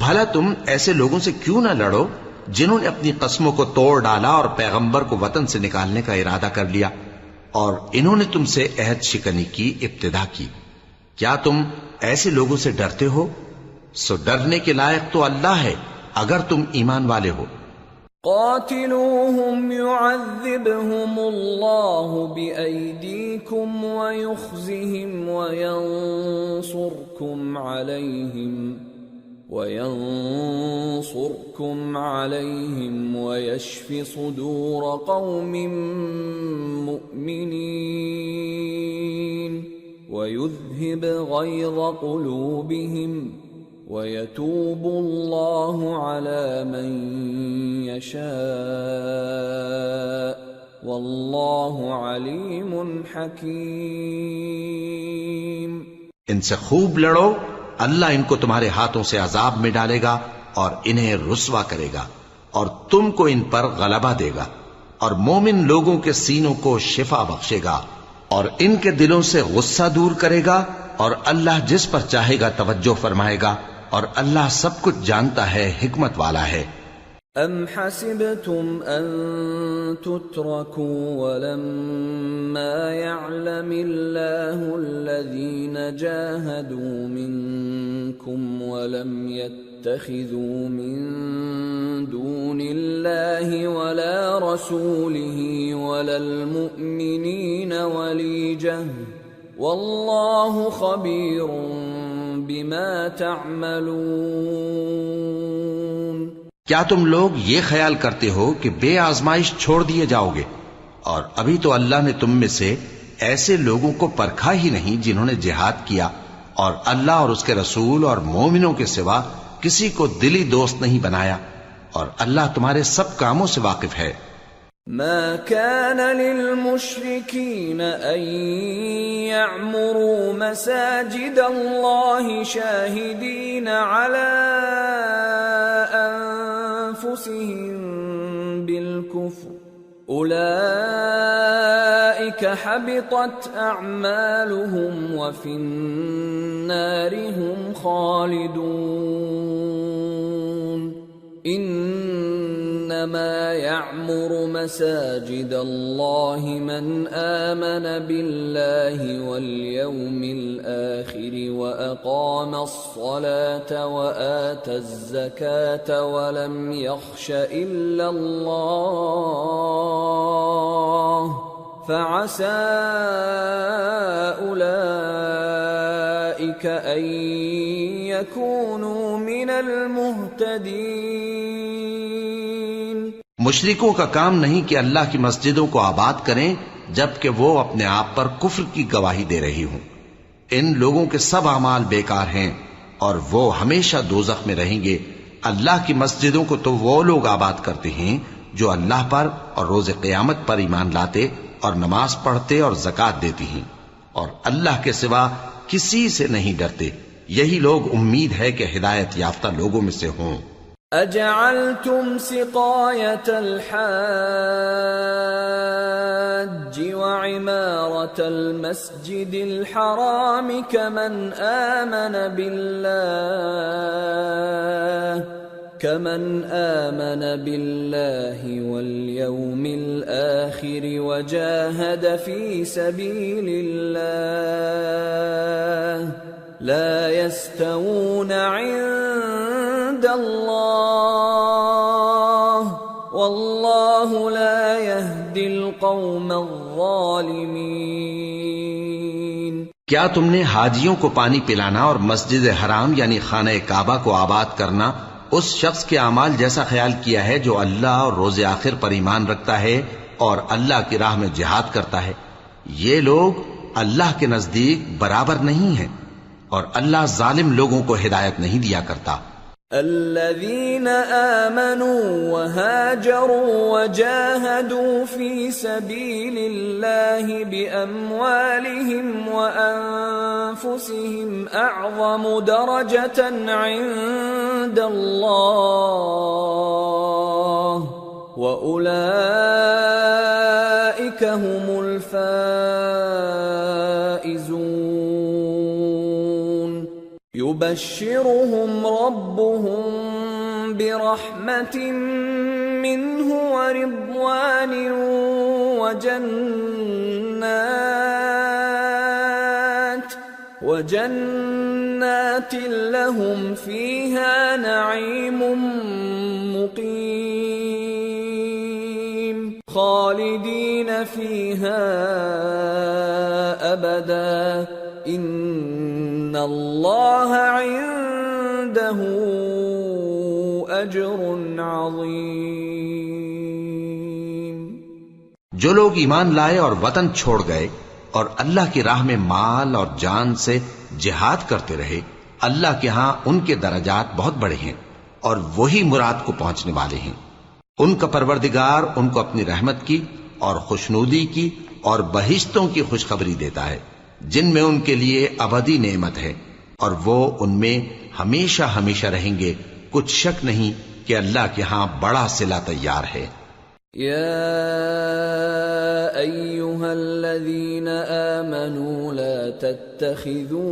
بھلا تم ایسے لوگوں سے کیوں نہ لڑو جنہوں نے اپنی قسموں کو توڑ ڈالا اور پیغمبر کو وطن سے نکالنے کا ارادہ کر لیا، اور انہوں نے تم سے عہد شکنی کی ابتدا کی۔ کیا تم ایسے لوگوں سے ڈرتے ہو؟ سو ڈرنے کے لائق تو اللہ ہے اگر تم ایمان والے ہو۔
قاتلوهم يعذبهم الله بأيديكم ويخزهم وينصركم عليهم ويشف صدور قوم مؤمنين ويذهب غيظ قلوبهم وَيَتُوبُ اللَّهُ عَلَى مَن يَشَاءُ وَاللَّهُ عَلِيمٌ حَكِيمٌ۔
ان سے خوب لڑو، اللہ ان کو تمہارے ہاتھوں سے عذاب میں ڈالے گا اور انہیں رسوا کرے گا، اور تم کو ان پر غلبہ دے گا، اور مومن لوگوں کے سینوں کو شفا بخشے گا، اور ان کے دلوں سے غصہ دور کرے گا، اور اللہ جس پر چاہے گا توجہ فرمائے گا، اور اللہ سب کچھ جانتا ہے، حکمت والا ہے۔
ام حسبتم ان تتركوا ولما يعلم الله الذين جاهدوا منكم ولم يتخذوا من دون الله ولا رسوله ولا المؤمنين وليجة واللہ خبیر بما تعملون۔
کیا تم لوگ یہ خیال کرتے ہو کہ بے آزمائش چھوڑ دیے جاؤ گے؟ اور ابھی تو اللہ نے تم میں سے ایسے لوگوں کو پرکھا ہی نہیں جنہوں نے جہاد کیا، اور اللہ اور اس کے رسول اور مومنوں کے سوا کسی کو دلی دوست نہیں بنایا، اور اللہ تمہارے سب کاموں سے واقف ہے۔
ما كان للمشركين أن يعمروا مساجد الله شاهدين على أنفسهم بالكفر أولئك حبطت أعمالهم وفي النار هم خالدون انما يعمر مساجد الله من آمن بالله واليوم الآخر وأقام الصلاة وآتى الزكاة ولم يخش إلا الله فعسى أولئك أن يكونوا من المهتدين۔
مشرکوں کا کام نہیں کہ اللہ کی مسجدوں کو آباد کریں جبکہ وہ اپنے آپ پر کفر کی گواہی دے رہی ہوں۔ ان لوگوں کے سب اعمال بیکار ہیں اور وہ ہمیشہ دوزخ میں رہیں گے۔ اللہ کی مسجدوں کو تو وہ لوگ آباد کرتے ہیں جو اللہ پر اور روز قیامت پر ایمان لاتے اور نماز پڑھتے اور زکوٰۃ دیتی ہیں، اور اللہ کے سوا کسی سے نہیں ڈرتے۔ یہی لوگ امید ہے کہ ہدایت یافتہ لوگوں میں سے ہوں۔
اجعلتم سقاية الحاج وعمارة المسجد الحرام كمن آمن بالله واليوم الآخر وجاهد في سبيل الله لا يستوون عند الله والله لا يهدي القوم الظالمين۔
کیا تم نے حاجیوں کو پانی پلانا اور مسجد حرام یعنی خانہ کعبہ کو آباد کرنا اس شخص کے اعمال جیسا خیال کیا ہے جو اللہ اور روز آخر پر ایمان رکھتا ہے اور اللہ کی راہ میں جہاد کرتا ہے؟ یہ لوگ اللہ کے نزدیک برابر نہیں ہیں، اور اللہ ظالم لوگوں کو ہدایت نہیں دیا کرتا۔
الذين آمنوا وهاجروا وجاهدوا في سبيل الله بأموالهم وأنفسهم أعظم درجة عند الله وأولئك هم الفائزون۔ يبشرهم ربهم برحمة منه ورضوان وجنات لهم فيها نعيم مقيم خالدين فيها أبدا ان اللہ عنده اجر عظیم۔
جو لوگ ایمان لائے اور وطن چھوڑ گئے اور اللہ کی راہ میں مال اور جان سے جہاد کرتے رہے، اللہ کے ہاں ان کے درجات بہت بڑے ہیں اور وہی مراد کو پہنچنے والے ہیں۔ ان کا پروردگار ان کو اپنی رحمت کی اور خوشنودی کی اور بہشتوں کی خوشخبری دیتا ہے جن میں ان کے لیے ابدی نعمت ہے، اور وہ ان میں ہمیشہ ہمیشہ رہیں گے۔ کچھ شک نہیں کہ اللہ کے ہاں بڑا صلہ تیار ہے۔
یا ایھا الذین آمنوا لا تتخذوا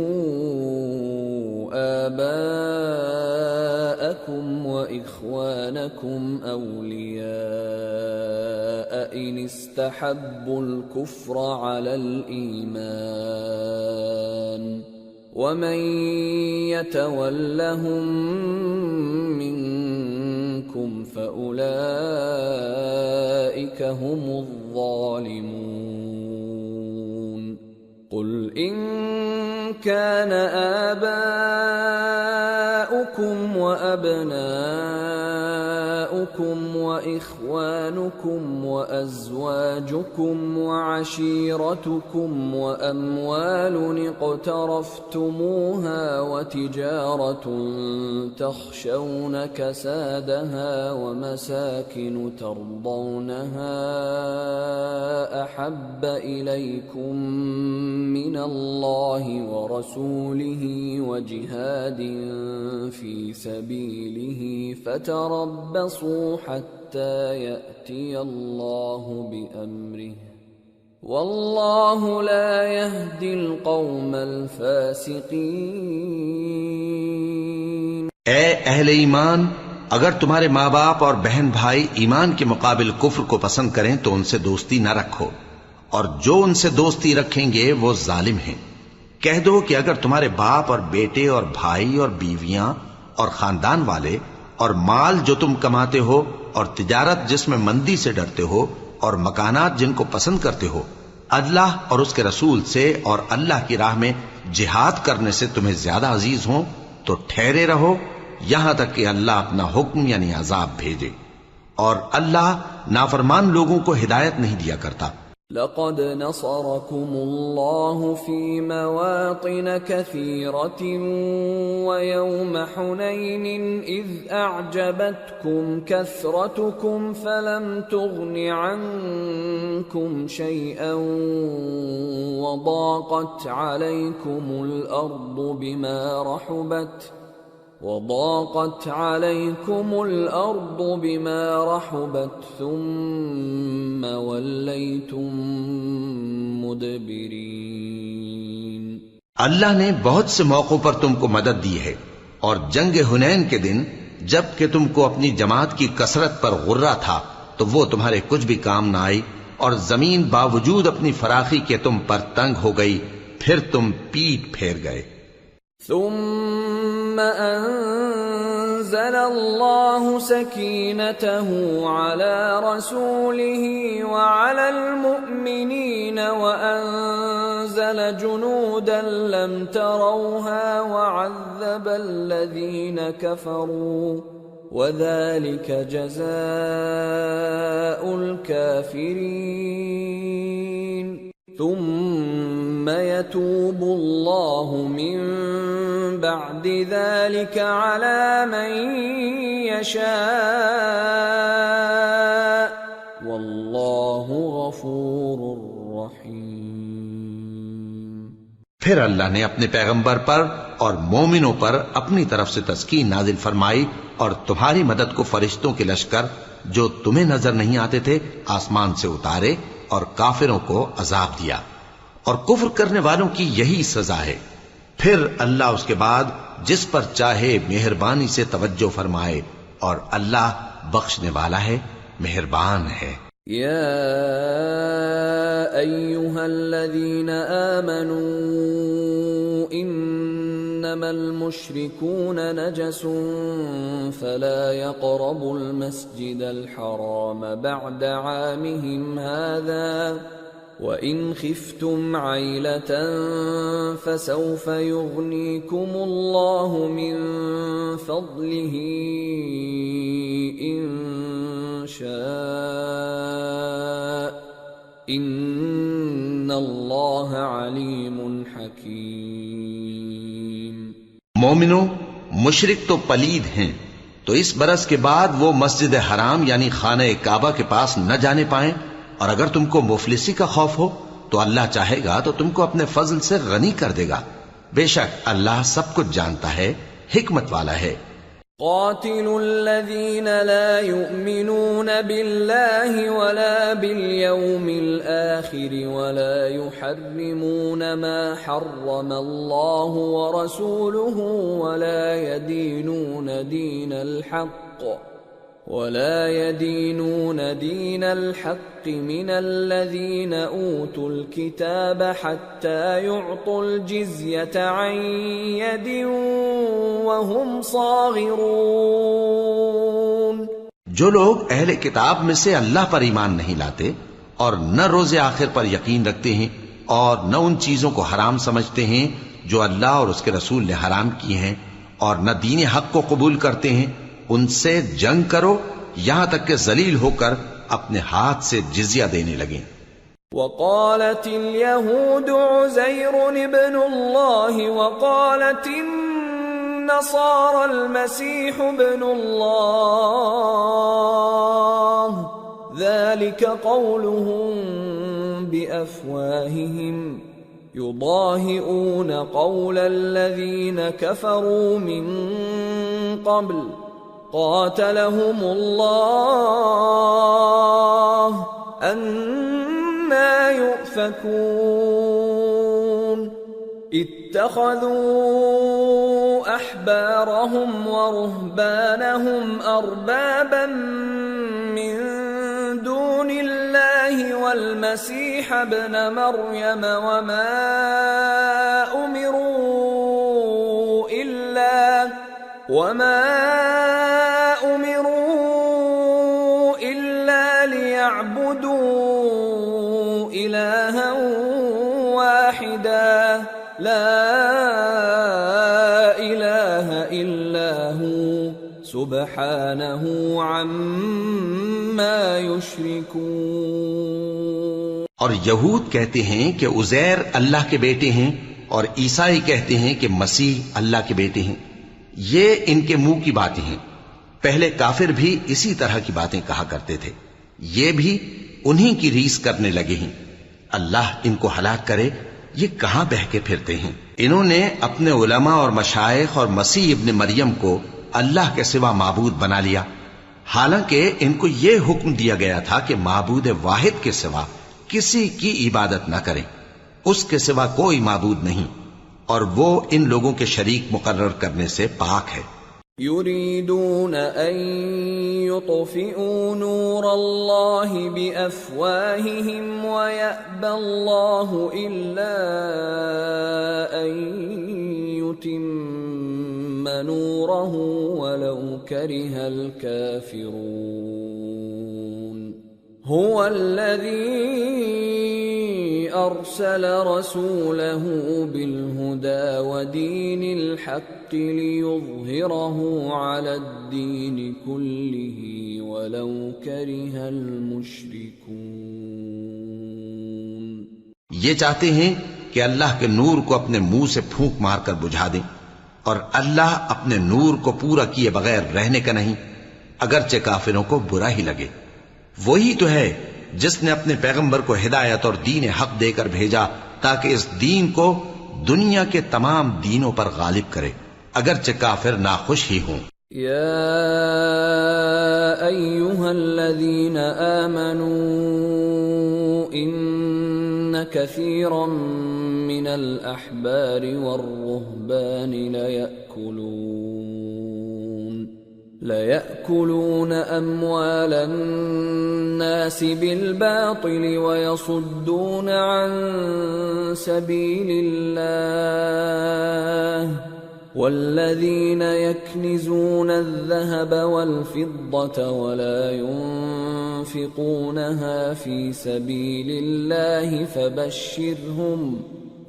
آباءکم وإخوانکم اولیاء ان استحبوا الكفر على الإیمان ومن يتولهم منكم فأولئك هم الظالمون۔ قل إن كان آباؤكم وأبناؤكم وإخوانكم وأزواجكم وعشيرتكم وأموال اقترفتموها وتجارة تخشون كسادها ومساكن ترضونها أحب إليكم من الله ورسوله وجهاد في سبيله فتربصوا حتى يأتي الله بأمره والله لا يهدي القوم الفاسقين۔
اے اہل ایمان، اگر تمہارے ماں باپ اور بہن بھائی ایمان کے مقابل کفر کو پسند کریں تو ان سے دوستی نہ رکھو، اور جو ان سے دوستی رکھیں گے وہ ظالم ہیں۔ کہہ دو کہ اگر تمہارے باپ اور بیٹے اور بھائی اور بیویاں اور خاندان والے اور مال جو تم کماتے ہو اور تجارت جس میں مندی سے ڈرتے ہو اور مکانات جن کو پسند کرتے ہو اللہ اور اس کے رسول سے اور اللہ کی راہ میں جہاد کرنے سے تمہیں زیادہ عزیز ہوں تو ٹھہرے رہو یہاں تک کہ اللہ اپنا حکم یعنی عذاب بھیجے، اور اللہ نافرمان لوگوں کو ہدایت نہیں دیا کرتا۔
لقد نصركم الله في مواطن كثيرة ويوم حنين إذ أعجبتكم كثرتكم فلم تغن عنكم شيئا وضاقت عليكم الأرض بما رحبت ثم وليتم مدبرين۔
اللہ نے بہت سے موقعوں پر تم کو مدد دی ہے، اور جنگ حنین کے دن جب کہ تم کو اپنی جماعت کی کثرت پر غرہ تھا تو وہ تمہارے کچھ بھی کام نہ آئی، اور زمین باوجود اپنی فراخی کے تم پر تنگ ہو گئی، پھر تم پیٹ پھیر گئے۔
ثم أنزل الله سكينته على رسوله وعلى المؤمنين وأنزل جنودا لم تروها وعذب الذين كفروا وذلك جزاء الكافرين ثم يتوب الله من بعد ذلك على من يشاء والله غفور رحيم۔
پھر اللہ نے اپنے پیغمبر پر اور مومنوں پر اپنی طرف سے تسکین نازل فرمائی اور تمہاری مدد کو فرشتوں کے لشکر جو تمہیں نظر نہیں آتے تھے آسمان سے اتارے اور کافروں کو عذاب دیا، اور کفر کرنے والوں کی یہی سزا ہے۔ پھر اللہ اس کے بعد جس پر چاہے مہربانی سے توجہ فرمائے، اور اللہ بخشنے والا ہے، مہربان ہے۔
یا ایھا الذین آمنوا انما المشركون نجس فلا يقربوا المسجد الحرام بعد عامهم هذا وَإِنْ خِفْتُمْ عَيْلَةً فَسَوْفَ يُغْنِيكُمُ اللَّهُ مِنْ فَضْلِهِ إِنْ شَاءَ إِنَّ اللَّهَ عَلِيمٌ حَكِيمٌ۔
مومنو، مشرک تو پلید ہیں، تو اس برس کے بعد وہ مسجد حرام یعنی خانہ کعبہ کے پاس نہ جانے پائیں، اور اگر تم کو مفلسی کا خوف ہو تو اللہ چاہے گا تو تم کو اپنے فضل سے غنی کر دے گا، بے شک اللہ سب کچھ جانتا ہے، حکمت والا ہے۔
قاتلوا الذين لا يؤمنون بالله ولا باليوم الآخر ولا يحرمون ما حرم الله ورسوله ولا يدينون دين الحق من الذين أوتوا الكتاب حتى يعطوا الجزية عن يد وهم صاغرون۔
جو لوگ اہل کتاب میں سے اللہ پر ایمان نہیں لاتے اور نہ روز آخر پر یقین رکھتے ہیں اور نہ ان چیزوں کو حرام سمجھتے ہیں جو اللہ اور اس کے رسول نے حرام کی ہیں اور نہ دین حق کو قبول کرتے ہیں، ان سے جنگ کرو یہاں تک کہ ذلیل ہو کر اپنے ہاتھ سے جزیہ دینے لگیں۔
وقالت اليهود عزير ابن الله وقالت النصارى المسيح ابن الله ذلك قولهم بأفواههم يضاهئون قول الذين كفروا من قبل قاتلهم الله أَنَّى يُؤْفَكُونَ اتَّخَذُوا أَحْبَارَهُمْ وَرُهْبَانَهُمْ أَرْبَابًا مِّن دُونِ اللَّهِ وَالْمَسِيحَ ابْنَ مَرْيَمَ وَمَا أُمِرُوا إِلَّا لِيَعْبُدُوا إِلَٰهًا وَاحِدًا لَا إِلَٰهَ إِلَّا هُوَ سُبْحَانَهُ عَمَّا يُشْرِكُونَ۔
اور یہود کہتے ہیں کہ عزیر اللہ کے بیٹے ہیں، اور عیسائی کہتے ہیں کہ مسیح اللہ کے بیٹے ہیں۔ یہ ان کے منہ کی باتیں ہیں۔ پہلے کافر بھی اسی طرح کی باتیں کہا کرتے تھے، یہ بھی انہی کی ریس کرنے لگے ہیں۔ اللہ ان کو ہلاک کرے، یہ کہاں بہہ کے پھرتے ہیں۔ انہوں نے اپنے علماء اور مشائخ اور مسیح ابن مریم کو اللہ کے سوا معبود بنا لیا، حالانکہ ان کو یہ حکم دیا گیا تھا کہ معبود واحد کے سوا کسی کی عبادت نہ کریں، اس کے سوا کوئی معبود نہیں، اور وہ ان لوگوں کے شریک مقرر کرنے سے پاک ہے۔
يريدون أن يطفئوا نور الله بأفواههم ويأبى الله إلا أن يتم نوره ولو كره الكافرون هو الذي أرسل رسوله بالهدى ودين الحق ليظهره على الدين كله ولو كره المشركون۔
یہ چاہتے ہیں کہ اللہ کے نور کو اپنے منہ سے پھونک مار کر بجھا دیں، اور اللہ اپنے نور کو پورا کیے بغیر رہنے کا نہیں، اگرچہ کافروں کو برا ہی لگے۔ وہی تو ہے جس نے اپنے پیغمبر کو ہدایت اور دین حق دے کر بھیجا تاکہ اس دین کو دنیا کے تمام دینوں پر غالب کرے، اگرچہ کافر ناخوش ہی ہوں۔
یا ایھا الذین آمنوا ان کثیرا من الاحبار والرہبان لَيَأْكُلُونَ أَمْوَالَ النَّاسِ بِالْبَاطِلِ وَيَصُدُّونَ عَن سَبِيلِ اللَّهِ وَالَّذِينَ يَكْنِزُونَ الذَّهَبَ وَالْفِضَّةَ وَلَا يُنْفِقُونَهَا فِي سَبِيلِ اللَّهِ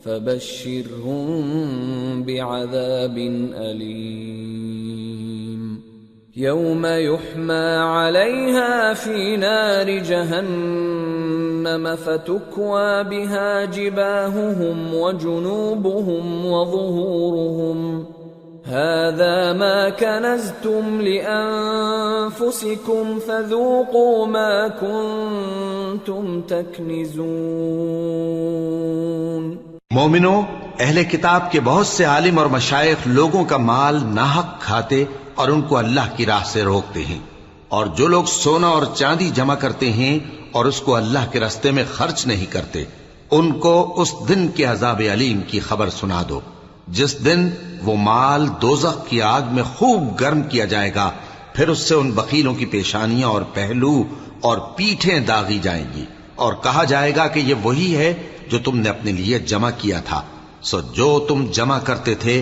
فَبَشِّرْهُم بِعَذَابٍ أَلِيمٍ يوم يحمى عليها في نار جهنم فتكوى بها جباههم وجنوبهم وظهورهم هذا ما كنزتم لأنفسكم فذوقوا ما كنتم تكنزون۔
مومنو، اہل کتاب کے بہت سے عالم اور مشائخ لوگوں کا مال ناحق کھاتے اور ان کو اللہ کی راہ سے روکتے ہیں، اور جو لوگ سونا اور چاندی جمع کرتے ہیں اور اس کو اللہ کے راستے میں خرچ نہیں کرتے، ان کو اس دن کے عذاب علیم کی خبر سنا دو، جس دن وہ مال دوزخ کی آگ میں خوب گرم کیا جائے گا، پھر اس سے ان بخیلوں کی پیشانیاں اور پہلو اور پیٹھیں داغی جائیں گی، اور کہا جائے گا کہ یہ وہی ہے جو تم نے اپنے لیے جمع کیا تھا، سو جو تم جمع کرتے تھے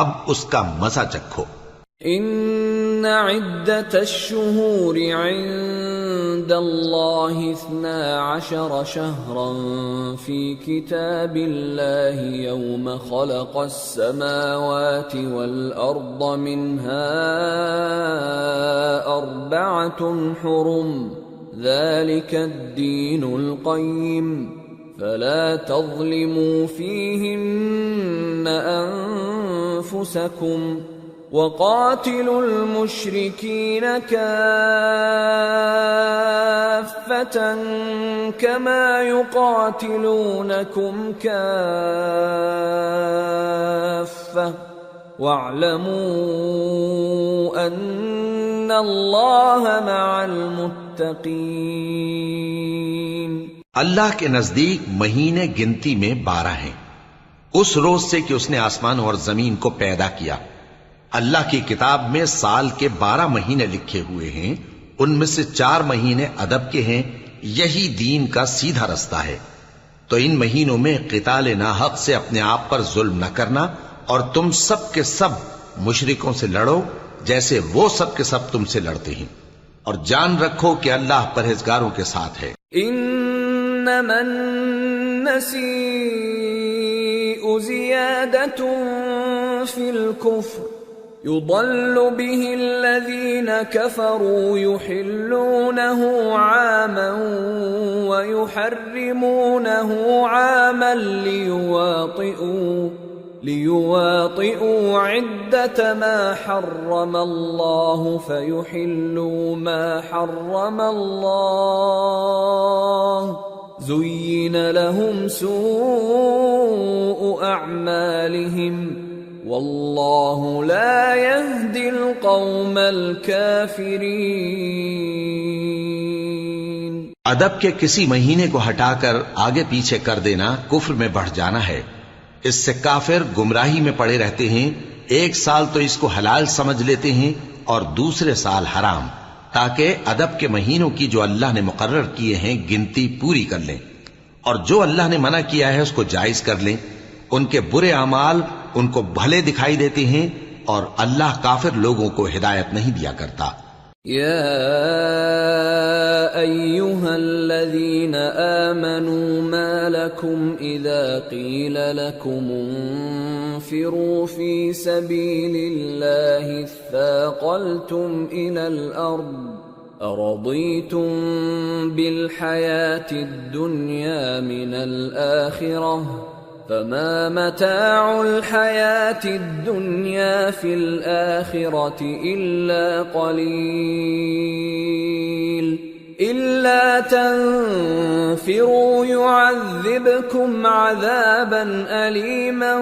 اب اس کا مزہ چکھو۔
ان عدت الشہور عند الله 12 شهرا في كتاب الله يوم خلق السماوات والأرض منها 4 حرم ذلك الدين القيم فلا تظلموا فيهن أنفسكم وقاتلوا المشركين كافة كما يقاتلونكم كافة واعلموا أن الله مع المتقين۔
اللہ کے نزدیک مہینے گنتی میں 12 ہیں، اس روز سے کہ اس نے آسمان اور زمین کو پیدا کیا۔ اللہ کی کتاب میں سال کے 12 مہینے لکھے ہوئے ہیں، ان میں سے 4 مہینے ادب کے ہیں، یہی دین کا سیدھا رستہ ہے۔ تو ان مہینوں میں قتال ناحق سے اپنے آپ پر ظلم نہ کرنا، اور تم سب کے سب مشرکوں سے لڑو جیسے وہ سب کے سب تم سے لڑتے ہیں، اور جان رکھو کہ اللہ پرہیزگاروں کے ساتھ ہے۔
انما النسیء زیادۃ فی الکفر يضل به الذين كفروا يحلونه عاما ويحرمونه عاما ليواطئوا عدة ما حرم الله فيحلوا ما حرم الله زين لهم سوء أعمالهم واللہ لا يهدی القوم الکافرین۔
ادب کے کسی مہینے کو ہٹا کر آگے پیچھے کر دینا کفر میں بڑھ جانا ہے، اس سے کافر گمراہی میں پڑے رہتے ہیں۔ ایک سال تو اس کو حلال سمجھ لیتے ہیں اور دوسرے سال حرام، تاکہ ادب کے مہینوں کی جو اللہ نے مقرر کیے ہیں گنتی پوری کر لیں، اور جو اللہ نے منع کیا ہے اس کو جائز کر لیں۔ ان کے برے اعمال ان کو بھلے دکھائی دیتے ہیں، اور اللہ کافر لوگوں کو ہدایت نہیں دیا کرتا۔
یا ایھا الذین آمنوا ما لکم اذا قیل لکم انفروا فی سبیل اللہ اثاقلتم الی الارض ارضیتم بالحیاة الدنیا من الآخرہ فما متاع الحياة الدنيا في الآخرة إلا قليل إلا تنفروا يعذبكم عذابا أليما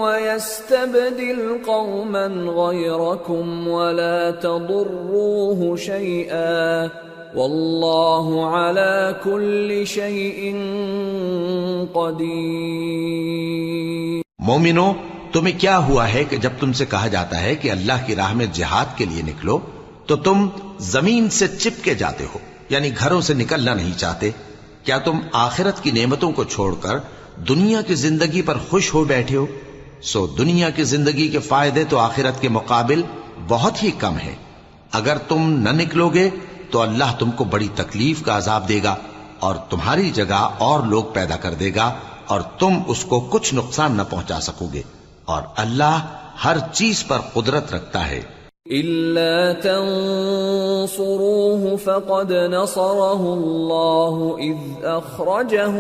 ويستبدل قوما غيركم ولا تضروه شيئا واللہ علی کل شیء قدیر۔
مومنو، تمہیں کیا ہوا ہے کہ جب تم سے کہا جاتا ہے کہ اللہ کی راہ میں جہاد کے لیے نکلو تو تم زمین سے چپکے جاتے ہو، یعنی گھروں سے نکلنا نہیں چاہتے؟ کیا تم آخرت کی نعمتوں کو چھوڑ کر دنیا کی زندگی پر خوش ہو بیٹھے ہو؟ سو دنیا کی زندگی کے فائدے تو آخرت کے مقابل بہت ہی کم ہیں۔ اگر تم نہ نکلو گے تو اللہ تم کو بڑی تکلیف کا عذاب دے گا، اور تمہاری جگہ اور لوگ پیدا کر دے گا، اور تم اس کو کچھ نقصان نہ پہنچا سکو گے، اور اللہ ہر چیز پر قدرت رکھتا ہے۔
إِلَّا تَنصُرُوهُ فَقَدْ نَصَرَهُ اللَّهُ إِذْ أَخْرَجَهُ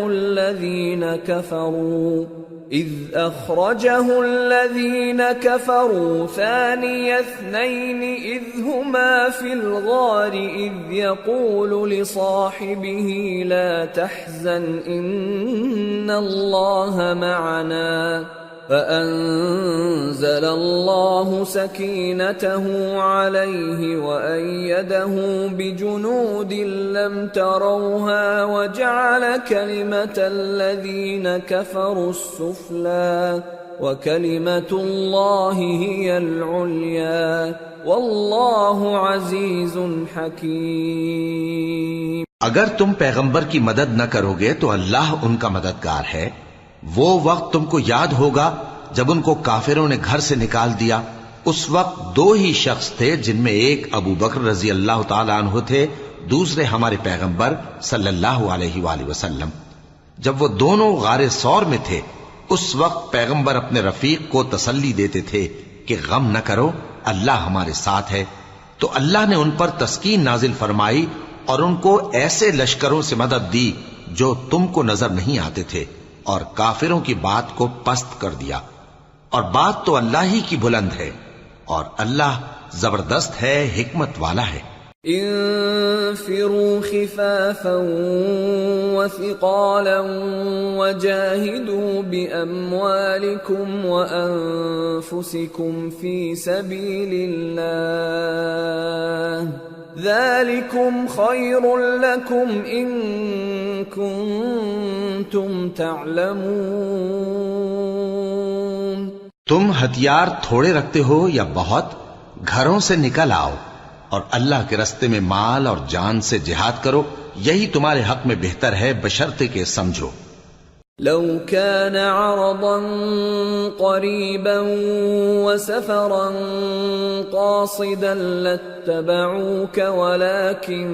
الَّذِينَ كَفَرُوا ثَانِيَ اثْنَيْنِ إِذْ هُمَا فِي الْغَارِ إِذْ يَقُولُ لِصَاحِبِهِ لَا تَحْزَنْ إِنَّ اللَّهَ مَعَنَا فأنزل الله سكينته عليه وأيده بجنود لم تروها وجعل كلمة الذين كفروا السفلى وكلمة الله هي العليا والله عزيز حكيم۔
اگر تم پیغمبر کی مدد نہ کرو گے تو اللہ ان کا مددگار ہے۔ وہ وقت تم کو یاد ہوگا جب ان کو کافروں نے گھر سے نکال دیا۔ اس وقت 2 ہی شخص تھے، جن میں ایک ابو بکر رضی اللہ تعالی عنہ تھے، دوسرے ہمارے پیغمبر صلی اللہ علیہ وآلہ وسلم، جب وہ دونوں غار ثور میں تھے، اس وقت پیغمبر اپنے رفیق کو تسلی دیتے تھے کہ غم نہ کرو، اللہ ہمارے ساتھ ہے۔ تو اللہ نے ان پر تسکین نازل فرمائی اور ان کو ایسے لشکروں سے مدد دی جو تم کو نظر نہیں آتے تھے، اور کافروں کی بات کو پست کر دیا۔ اور بات تو اللہ ہی کی بلند ہے، اور اللہ زبردست ہے، حکمت والا ہے۔
انفروا خفافا وثقالا وجاهدوا بأموالكم وأنفسكم في سبيل الله ذلكم خير لكم إن كنتم تعلمون۔
تم ہتھیار تھوڑے رکھتے ہو یا بہت، گھروں سے نکل آؤ اور اللہ کے رستے میں مال اور جان سے جہاد کرو، یہی تمہارے حق میں بہتر ہے بشرطے کہ سمجھو۔
لو كان عرضا قريبا وسفرا قاصدا لاتبعوك ولكن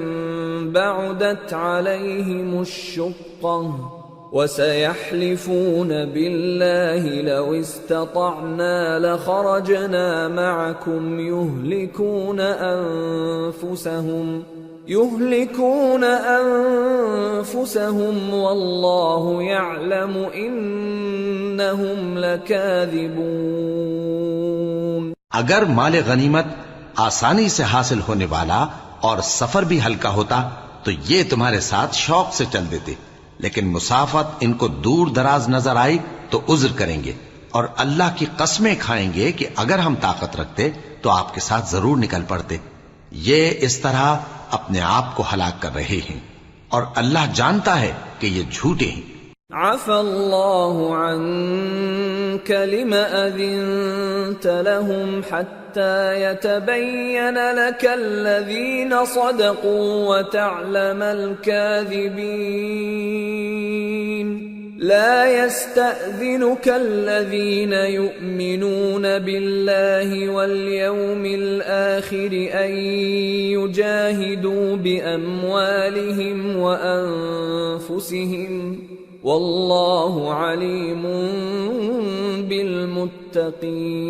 بعدت عليهم الشقة وسيحلفون بالله لو استطعنا لخرجنا معكم يهلكون أنفسهم والله يعلم إنهم لكاذبون۔
اگر مال غنیمت آسانی سے حاصل ہونے والا اور سفر بھی ہلکا ہوتا تو یہ تمہارے ساتھ شوق سے چل دیتے، لیکن مسافت ان کو دور دراز نظر آئی تو عذر کریں گے، اور اللہ کی قسمیں کھائیں گے کہ اگر ہم طاقت رکھتے تو آپ کے ساتھ ضرور نکل پڑتے۔ یہ اس طرح اپنے آپ کو ہلاک کر رہے ہیں، اور اللہ جانتا ہے کہ یہ جھوٹے ہیں۔
عفى الله عنك لم أذنت لهم حتى يتبين لك الذين صدقوا وتعلم الكاذبين۔ لا يستأذنك الذين يؤمنون بالله واليوم الآخر أن يجاهدوا بأموالهم وأنفسهم والله عليم بالمتقين۔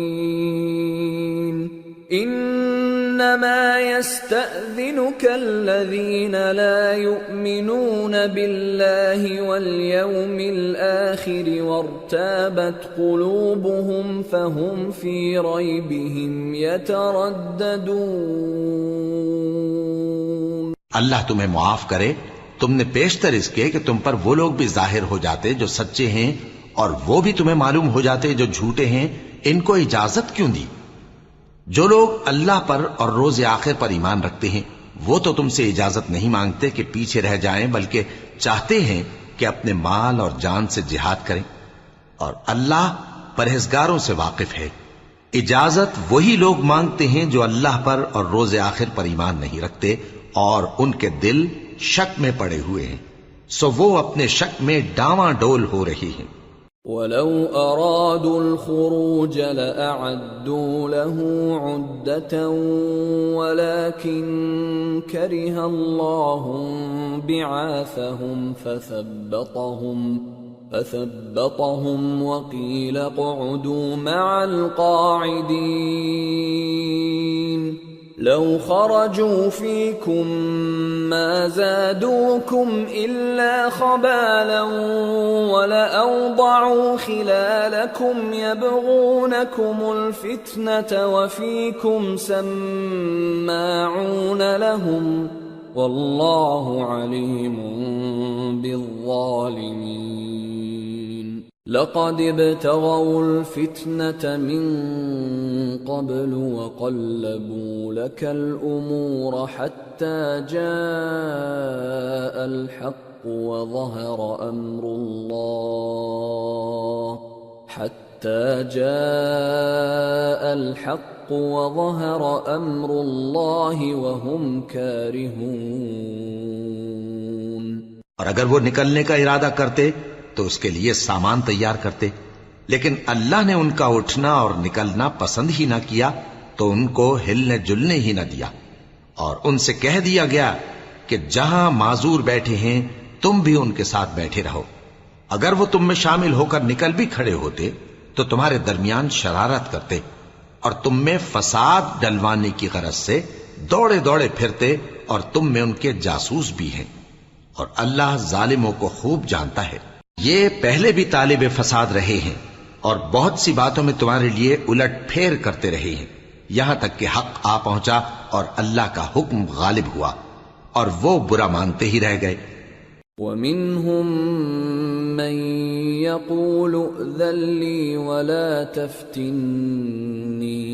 انما يستأذنك الذين لا يؤمنون بالله واليوم الآخر وارتابت قلوبهم فهم في ريبهم يترددون۔
اللہ تمہیں معاف کرے، تم نے پیشتر اس کے کہ تم پر وہ لوگ بھی ظاہر ہو جاتے جو سچے ہیں، اور وہ بھی تمہیں معلوم ہو جاتے جو جھوٹے ہیں۔ ان کو اجازت کیوں دی؟ جو لوگ اللہ پر اور روز آخر پر ایمان رکھتے ہیں وہ تو تم سے اجازت نہیں مانگتے کہ پیچھے رہ جائیں، بلکہ چاہتے ہیں کہ اپنے مال اور جان سے جہاد کریں، اور اللہ پرہیزگاروں سے واقف ہے۔ اجازت وہی لوگ مانگتے ہیں جو اللہ پر اور روز آخر پر ایمان نہیں رکھتے اور ان کے دل شک میں پڑے ہوئے ہیں، سو وہ اپنے شک میں ڈاواں ڈول ہو رہی ہیں۔
وَلَوْ أَرَادُوا الْخُرُوجَ لَأَعَدُّوا لَهُ عُدَّةً وَلَكِنْ كَرِهَ اللَّهُ بِعَاثَهُمْ فَثَبَّطَهُمْ وَقِيلَ اقْعُدُوا مَعَ الْقَاعِدِينَ۔ لو خرجوا فيكم ما زادوكم إلا خبالا ولأوضعوا خلالكم يبغونكم الفتنة وفيكم سماعون لهم والله عليم بالظالمين۔ لقد ابتغوا الفتنة من قبل وقلبوا لك الأمور حتى جاء الحق وظهر أمر الله وهم كارهون۔
اور اگر وہ نکلنے کا ارادہ کرتے تو اس کے لیے سامان تیار کرتے، لیکن اللہ نے ان کا اٹھنا اور نکلنا پسند ہی نہ کیا تو ان کو ہلنے جلنے ہی نہ دیا، اور ان سے کہہ دیا گیا کہ جہاں معذور بیٹھے ہیں تم بھی ان کے ساتھ بیٹھے رہو. اگر وہ تم میں شامل ہو کر نکل بھی کھڑے ہوتے تو تمہارے درمیان شرارت کرتے اور تم میں فساد ڈلوانے کی غرض سے دوڑے دوڑے پھرتے، اور تم میں ان کے جاسوس بھی ہیں، اور اللہ ظالموں کو خوب جانتا ہے. یہ پہلے بھی طالب فساد رہے ہیں اور بہت سی باتوں میں تمہارے لیے الٹ پھیر کرتے رہے ہیں، یہاں تک کہ حق آ پہنچا اور اللہ کا حکم غالب ہوا اور وہ برا مانتے ہی رہ گئے.
وَمِنْهُمْ مَنْ يَقُولُ ائْذَنْ لِي وَلَا تَفْتِنِّي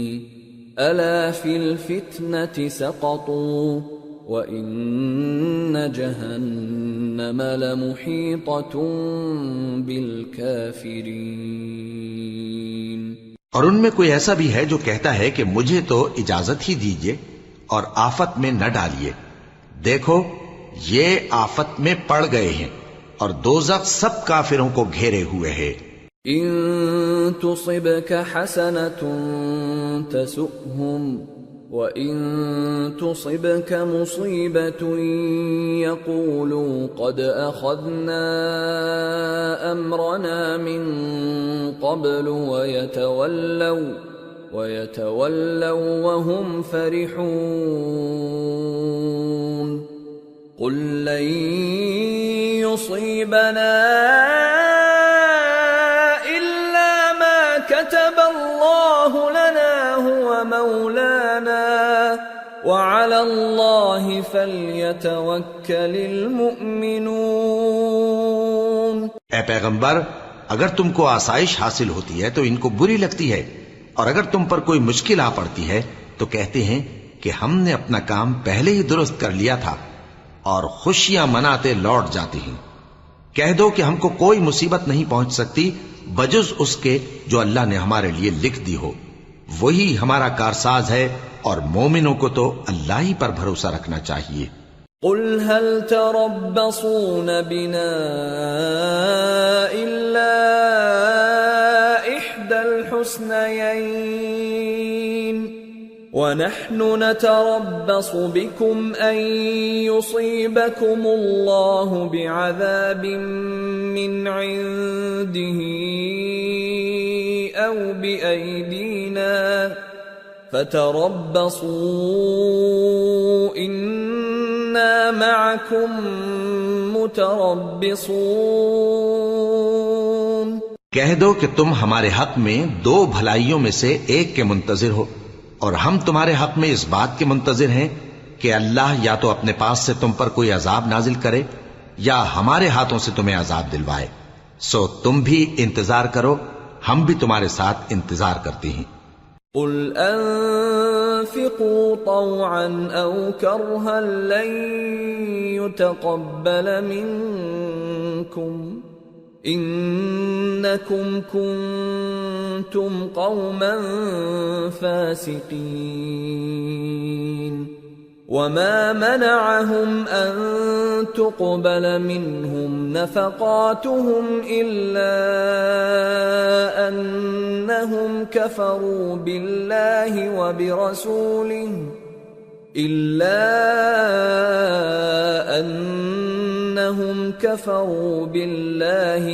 أَلَا فِي الْفِتْنَةِ سَقَطُوا وَإِنَّ جَهَنَّمَ لَمُحِيطَةٌ بِالْكَافِرِينَ.
اور ان میں کوئی ایسا بھی ہے جو کہتا ہے کہ مجھے تو اجازت ہی دیجئے اور آفت میں نہ ڈالیے. دیکھو یہ آفت میں پڑ گئے ہیں اور دوزخ سب کافروں کو گھیرے ہوئے ہے.
إِن تُصِبْكَ حَسَنَةٌ تَسُؤْهُمْ وَإِن تُصِبْكَ مُصِيبَةٌ يَقُولُوا قَدْ أَخَذْنَا أَمْرَنَا مِن قَبْلُ وَيَتَوَلَّوْا وَهُمْ فَرِحُونَ. قُل لَّن يُصِيبَنَا إِلَّا مَا كَتَبَ اللَّهُ لَنَا هُوَ مَوْلَانَا وَعَلَى اللَّهِ فَلْيَتَوَكَّلِ الْمُؤْمِنُونَ.
اے پیغمبر، اگر تم کو آسائش حاصل ہوتی ہے تو ان کو بری لگتی ہے، اور اگر تم پر کوئی مشکل آ پڑتی ہے تو کہتے ہیں کہ ہم نے اپنا کام پہلے ہی درست کر لیا تھا، اور خوشیاں مناتے لوٹ جاتے ہیں. کہہ دو کہ ہم کو کوئی مصیبت نہیں پہنچ سکتی بجز اس کے جو اللہ نے ہمارے لیے لکھ دی ہو. وہی ہمارا کارساز ہے، اور مومنوں کو تو اللہ ہی پر بھروسہ رکھنا چاہیے.
قل هل تربصون بنا إلا إحدى الحسنيين ونحن نتربص بكم أن يصيبكم الله بعذاب من عنده أو بأيدينا فتربصوا إنا معكم متربصون.
کہہ دو کہ تم ہمارے حق میں دو بھلائیوں میں سے ایک کے منتظر ہو، اور ہم تمہارے حق میں اس بات کے منتظر ہیں کہ اللہ یا تو اپنے پاس سے تم پر کوئی عذاب نازل کرے یا ہمارے ہاتھوں سے تمہیں عذاب دلوائے. سو تم بھی انتظار کرو، ہم بھی تمہارے ساتھ انتظار کرتے ہیں.
قل انفقوا طوعا او کرها لن يتقبل منكم انکم کنتم قوما فاسقین. وما منعهم ان تقبل منهم نفقاتهم الا انهم كفروا بالله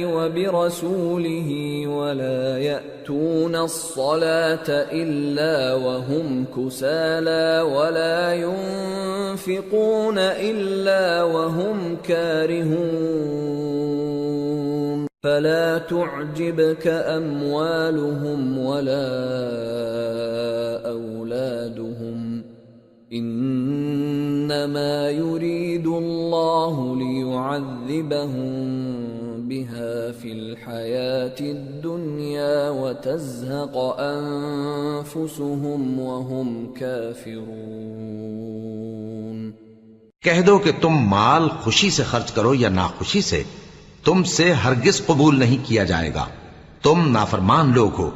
وبرسوله ولا يأتون الصلاة إلا وهم كسالى ولا ينفقون إلا وهم كارهون. فلا تعجبك أموالهم ولا أولادهم انما يريد الله ليعذبهم بها في الحياة الدنيا وتزهق انفسهم وهم كافرون.
کہہ دو کہ تم مال خوشی سے خرچ کرو یا ناخوشی سے، تم سے ہرگز قبول نہیں کیا جائے گا. تم نافرمان لوگ ہو،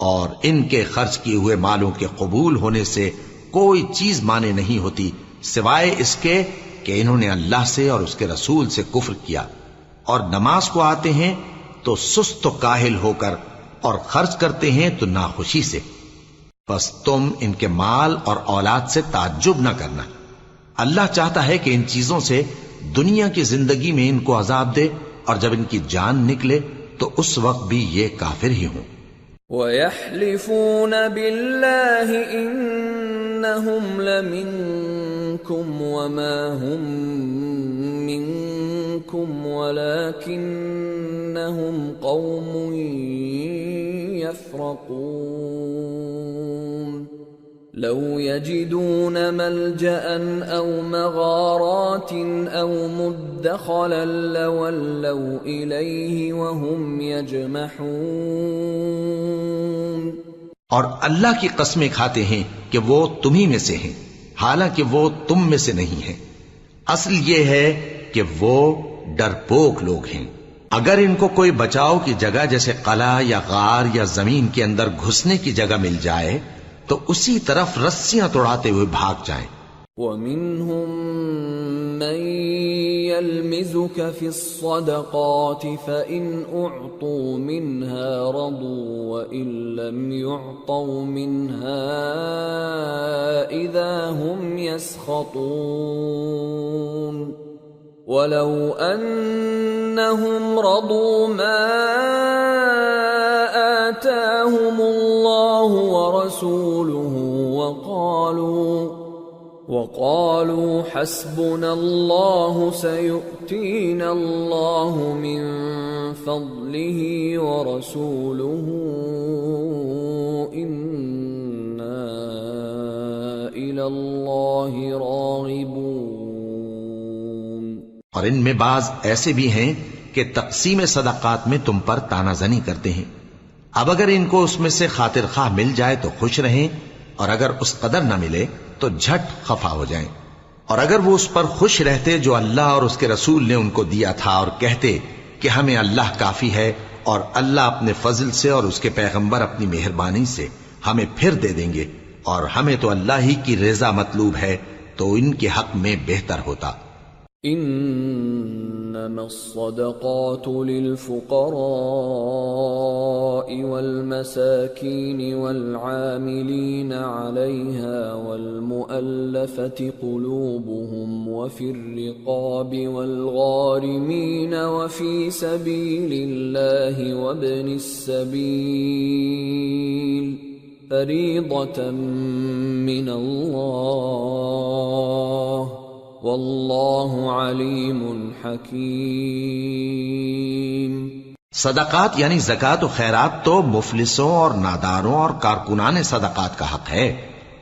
اور ان کے خرچ کیے ہوئے مالوں کے قبول ہونے سے کوئی چیز مانے نہیں ہوتی سوائے اس کے کہ انہوں نے اللہ سے اور اس کے رسول سے کفر کیا، اور نماز کو آتے ہیں تو سست و کاہل ہو کر، اور خرچ کرتے ہیں تو ناخوشی سے. بس تم ان کے مال اور اولاد سے تعجب نہ کرنا، اللہ چاہتا ہے کہ ان چیزوں سے دنیا کی زندگی میں ان کو عذاب دے، اور جب ان کی جان نکلے تو اس وقت بھی یہ کافر ہی ہوں۔
وَيَحْلِفُونَ بِاللَّهِ إِنَّهُمْ لَمِنكُمْ وَمَا هُمْ مِنكُمْ وَلَكِنَّهُمْ قَوْمٌ يَفْرَقُونَ لَوْ يَجِدُونَ مَلْجَأً أَوْ مَغَارَاتٍ أَوْ مُدَّخَلًا لَوَلَّوْا إِلَيْهِ وَهُمْ يَجْمَحُونَ۔
اور اللہ کی قسمیں کھاتے ہیں کہ وہ تمہیں میں سے ہیں، حالانکہ وہ تم میں سے نہیں ہیں۔ اصل یہ ہے کہ وہ ڈرپوک لوگ ہیں۔ اگر ان کو کوئی بچاؤ کی جگہ جیسے قلعہ یا غار یا زمین کے اندر گھسنے کی جگہ مل جائے تو اسی طرف رسیاں توڑاتے ہوئے بھاگ جائیں۔
وَمِنْهُمْ مَنْ يَلْمِزُكَ فِي الصَّدَقَاتِ فَإِنْ أُعْطُوا مِنْهَا رَضُوا وَإِنْ لَمْ يُعْطَوْا مِنْهَا إِذَا هُمْ يَسْخَطُونَ وَلَوْ أَنَّهُمْ رَضُوا مَا آتَاهُمُ اللَّهُ وَرَسُولُهُ وَقَالُوا حَسْبُنَا اللَّهُ سَيُؤْتِينَا اللَّهُ مِنْ فَضْلِهِ وَرَسُولُهُ إِنَّا إِلَى اللَّهِ رَاغِبُونَ۔
اور ان میں بعض ایسے بھی ہیں کہ تقسیم صدقات میں تم پر تانا زنی کرتے ہیں۔ اب اگر ان کو اس میں سے خاطر خواہ مل جائے تو خوش رہیں، اور اگر اس قدر نہ ملے تو جھٹ خفا ہو جائیں۔ اور اگر وہ اس پر خوش رہتے جو اللہ اور اس کے رسول نے ان کو دیا تھا، اور کہتے کہ ہمیں اللہ کافی ہے، اور اللہ اپنے فضل سے اور اس کے پیغمبر اپنی مہربانی سے ہمیں پھر دے دیں گے، اور ہمیں تو اللہ ہی کی رضا مطلوب ہے، تو ان کے حق میں بہتر ہوتا۔
انما الصدقات للفقراء والمساكين والعاملين عليها والمؤلفة قلوبهم وفي الرقاب والغارمين وفي سبيل الله وابن السبيل فريضة من الله واللہ علیم حکیم۔
صدقات یعنی زکوٰۃ و خیرات تو مفلسوں اور ناداروں اور کارکنان صدقات کا حق ہے،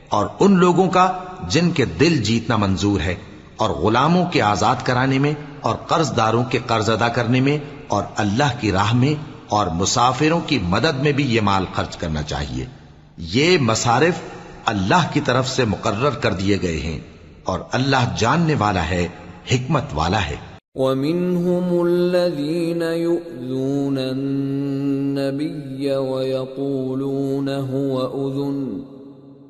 اور ان لوگوں کا جن کے دل جیتنا منظور ہے، اور غلاموں کے آزاد کرانے میں، اور قرض داروں کے قرض ادا کرنے میں، اور اللہ کی راہ میں، اور مسافروں کی مدد میں بھی یہ مال خرچ کرنا چاہیے۔ یہ مصارف اللہ کی طرف سے مقرر کر دیے گئے ہیں، اور اللہ جاننے والا ہے، حکمت والا ہے۔
وَمِنْهُمُ الَّذِينَ يُؤْذُونَ النَّبِيَّ وَيَقُولُونَ هُوَ أُذُنٌ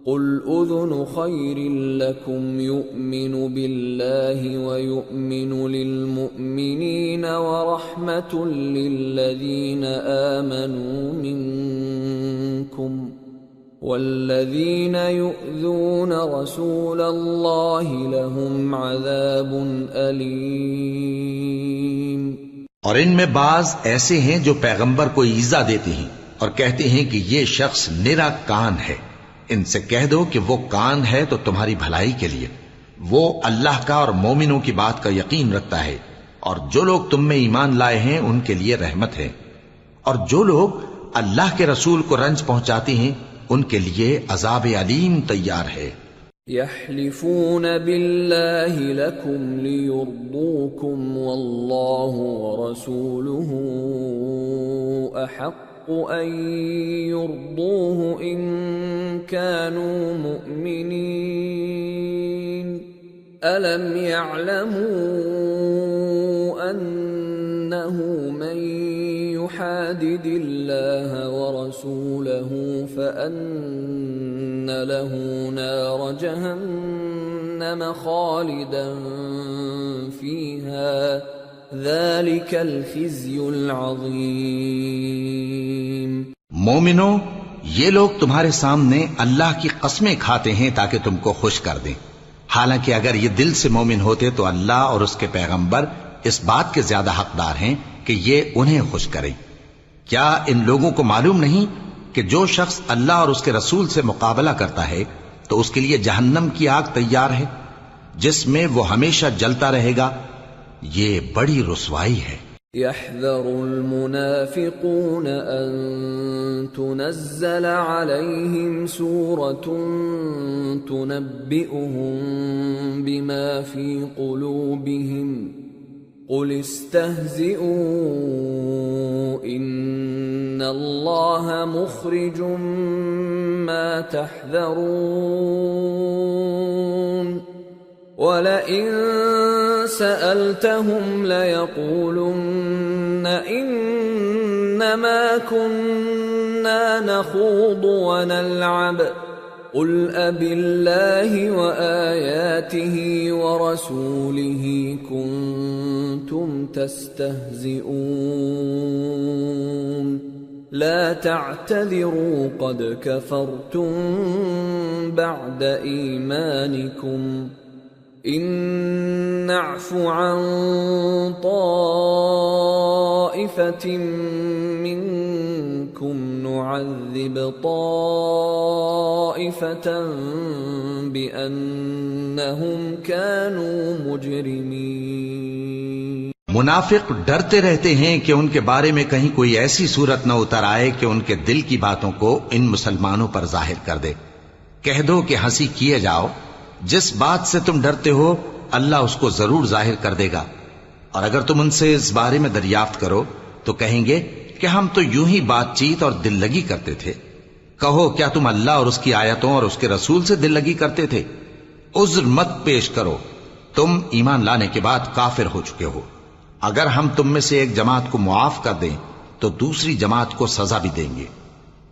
قُلْ أُذُنُ خَيْرٍ لَكُمْ يُؤْمِنُ بِاللَّهِ وَيُؤْمِنُ لِلْمُؤْمِنِينَ وَرَحْمَةٌ لِلَّذِينَ آمَنُوا مِنْكُمْ والذین یؤذون رسول اللہ لهم عذاب علیم۔
اور ان میں بعض ایسے ہیں جو پیغمبر کو ایذا دیتے ہیں اور کہتے ہیں کہ یہ شخص نرا کان ہے۔ ان سے کہہ دو کہ وہ کان ہے تو تمہاری بھلائی کے لیے، وہ اللہ کا اور مومنوں کی بات کا یقین رکھتا ہے، اور جو لوگ تم میں ایمان لائے ہیں ان کے لیے رحمت ہے، اور جو لوگ اللہ کے رسول کو رنج پہنچاتے ہیں ان کے لیے عذاب علیم تیار ہے۔
یحلفون باللہ لکم لیرضوکم واللہ ورسولہ احق ان یرضوہ ان كانوا مؤمنین الم یعلموا انہ من يحادد الله ورسوله فأن له نار جهنم خالدا فيها ذلك الخزي العظيم۔
مومنو، یہ لوگ تمہارے سامنے اللہ کی قسمیں کھاتے ہیں تاکہ تم کو خوش کر دیں، حالانکہ اگر یہ دل سے مومن ہوتے تو اللہ اور اس کے پیغمبر اس بات کے زیادہ حقدار ہیں کہ یہ انہیں خوش کرے۔ کیا ان لوگوں کو معلوم نہیں کہ جو شخص اللہ اور اس کے رسول سے مقابلہ کرتا ہے تو اس کے لیے جہنم کی آگ تیار ہے جس میں وہ ہمیشہ جلتا رہے گا، یہ بڑی رسوائی ہے۔
يحذر المنافقون أن تنزل عليهم سورة تنبئهم بما في قلوبهم قل استهزئوا إن الله مخرج ما تحذرون وَلَئِن سَأَلْتَهُمْ لَيَقُولُنَّ إِنَّمَا كُنَّا نَخُوضُ وَنَلْعَبُ قُلْ أَبِاللَّهِ وَآيَاتِهِ وَرَسُولِهِ كُنتُمْ تَسْتَهْزِئُونَ لَا تَعْتَذِرُوا قَدْ كَفَرْتُمْ بَعْدَ إِيمَانِكُمْ إن نعف عن طائفة منكم نعذب طائفة بأنهم كانوا مجرمين۔
منافق ڈرتے رہتے ہیں کہ ان کے بارے میں کہیں کوئی ایسی صورت نہ اتر آئے کہ ان کے دل کی باتوں کو ان مسلمانوں پر ظاہر کر دے۔ کہہ دو کہ ہنسی کیے جاؤ، جس بات سے تم ڈرتے ہو اللہ اس کو ضرور ظاہر کر دے گا، اور اگر تم ان سے اس بارے میں دریافت کرو تو کہیں گے کہ ہم تو یوں ہی بات چیت اور دل لگی کرتے تھے۔ کہو کیا تم اللہ اور اس کی آیتوں اور اس کے رسول سے دل لگی کرتے تھے؟ عذر مت پیش کرو، تم ایمان لانے کے بعد کافر ہو چکے ہو۔ اگر ہم تم میں سے ایک جماعت کو معاف کر دیں تو دوسری جماعت کو سزا بھی دیں گے،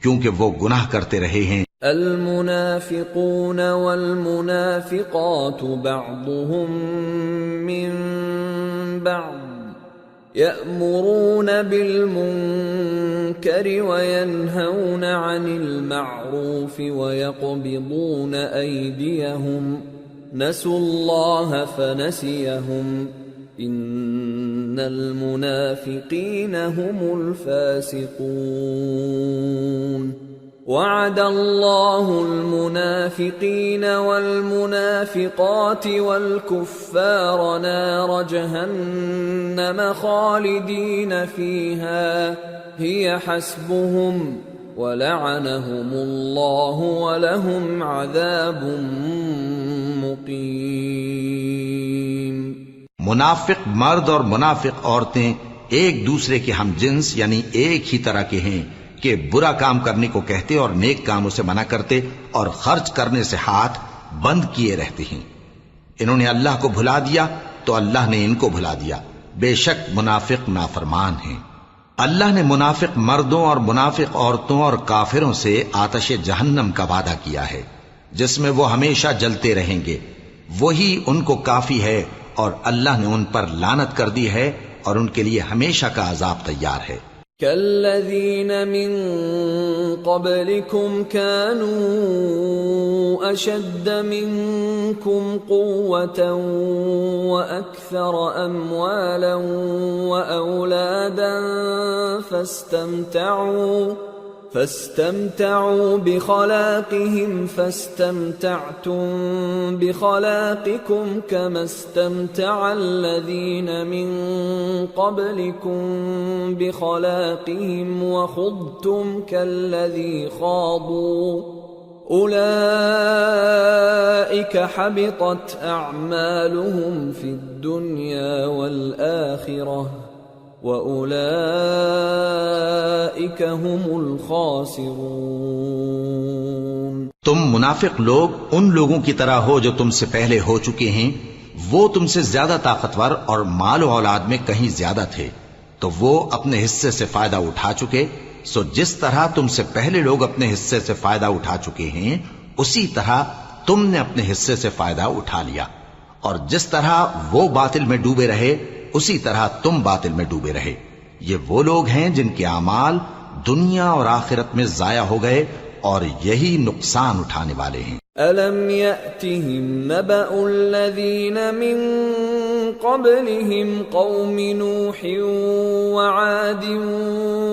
کیونکہ وہ گناہ کرتے رہے ہیں۔
المنافقون والمنافقات بعضهم من بعض يأمرون بالمنكر وينهون عن المعروف ويقبضون أيديهم نسوا الله فنسيهم إن المنافقين هم الفاسقون وعد الله المنافقين والمنافقات والكفار نار جهنم خالدين فيها هي حسبهم ولعنهم الله ولهم عذاب مقيم۔
منافق مرد اور منافق عورتیں ایک دوسرے کے ہم جنس یعنی ایک ہی طرح کے ہیں کہ برا کام کرنے کو کہتے اور نیک کاموں سے منع کرتے اور خرچ کرنے سے ہاتھ بند کیے رہتے ہیں۔ انہوں نے اللہ کو بھلا دیا تو اللہ نے ان کو بھلا دیا، بے شک منافق نافرمان ہیں۔ اللہ نے منافق مردوں اور منافق عورتوں اور کافروں سے آتش جہنم کا وعدہ کیا ہے جس میں وہ ہمیشہ جلتے رہیں گے، وہی ان کو کافی ہے، اور اللہ نے ان پر لعنت کر دی ہے اور ان کے لیے ہمیشہ کا عذاب تیار ہے۔
كالذين من قبلكم كانوا أشد منكم قوة وأكثر أموالا وأولادا فاستمتعوا بخلاقهم فاستمتعتم بخلاقكم كما استمتع الذين من قبلكم بخلاقهم وخضتم كالذي خاضوا أولئك حبطت أعمالهم في الدنيا والآخرة وَأُولَئِكَ هُمُ الْخَاسِرُونَ۔
تم منافق لوگ ان لوگوں کی طرح ہو جو تم سے پہلے ہو چکے ہیں، وہ تم سے زیادہ طاقتور اور مال و اولاد میں کہیں زیادہ تھے، تو وہ اپنے حصے سے فائدہ اٹھا چکے، سو جس طرح تم سے پہلے لوگ اپنے حصے سے فائدہ اٹھا چکے ہیں اسی طرح تم نے اپنے حصے سے فائدہ اٹھا لیا، اور جس طرح وہ باطل میں ڈوبے رہے اسی طرح تم باطل میں ڈوبے رہے۔ یہ وہ لوگ ہیں جن کے اعمال دنیا اور آخرت میں ضائع ہو گئے اور یہی نقصان اٹھانے والے ہیں۔
أَلَمْ يَأْتِهِمْ نَبَأُ الَّذِينَ مِنْ قَبْلِهِمْ قَوْمِ نُوحٍ وَعَادٍ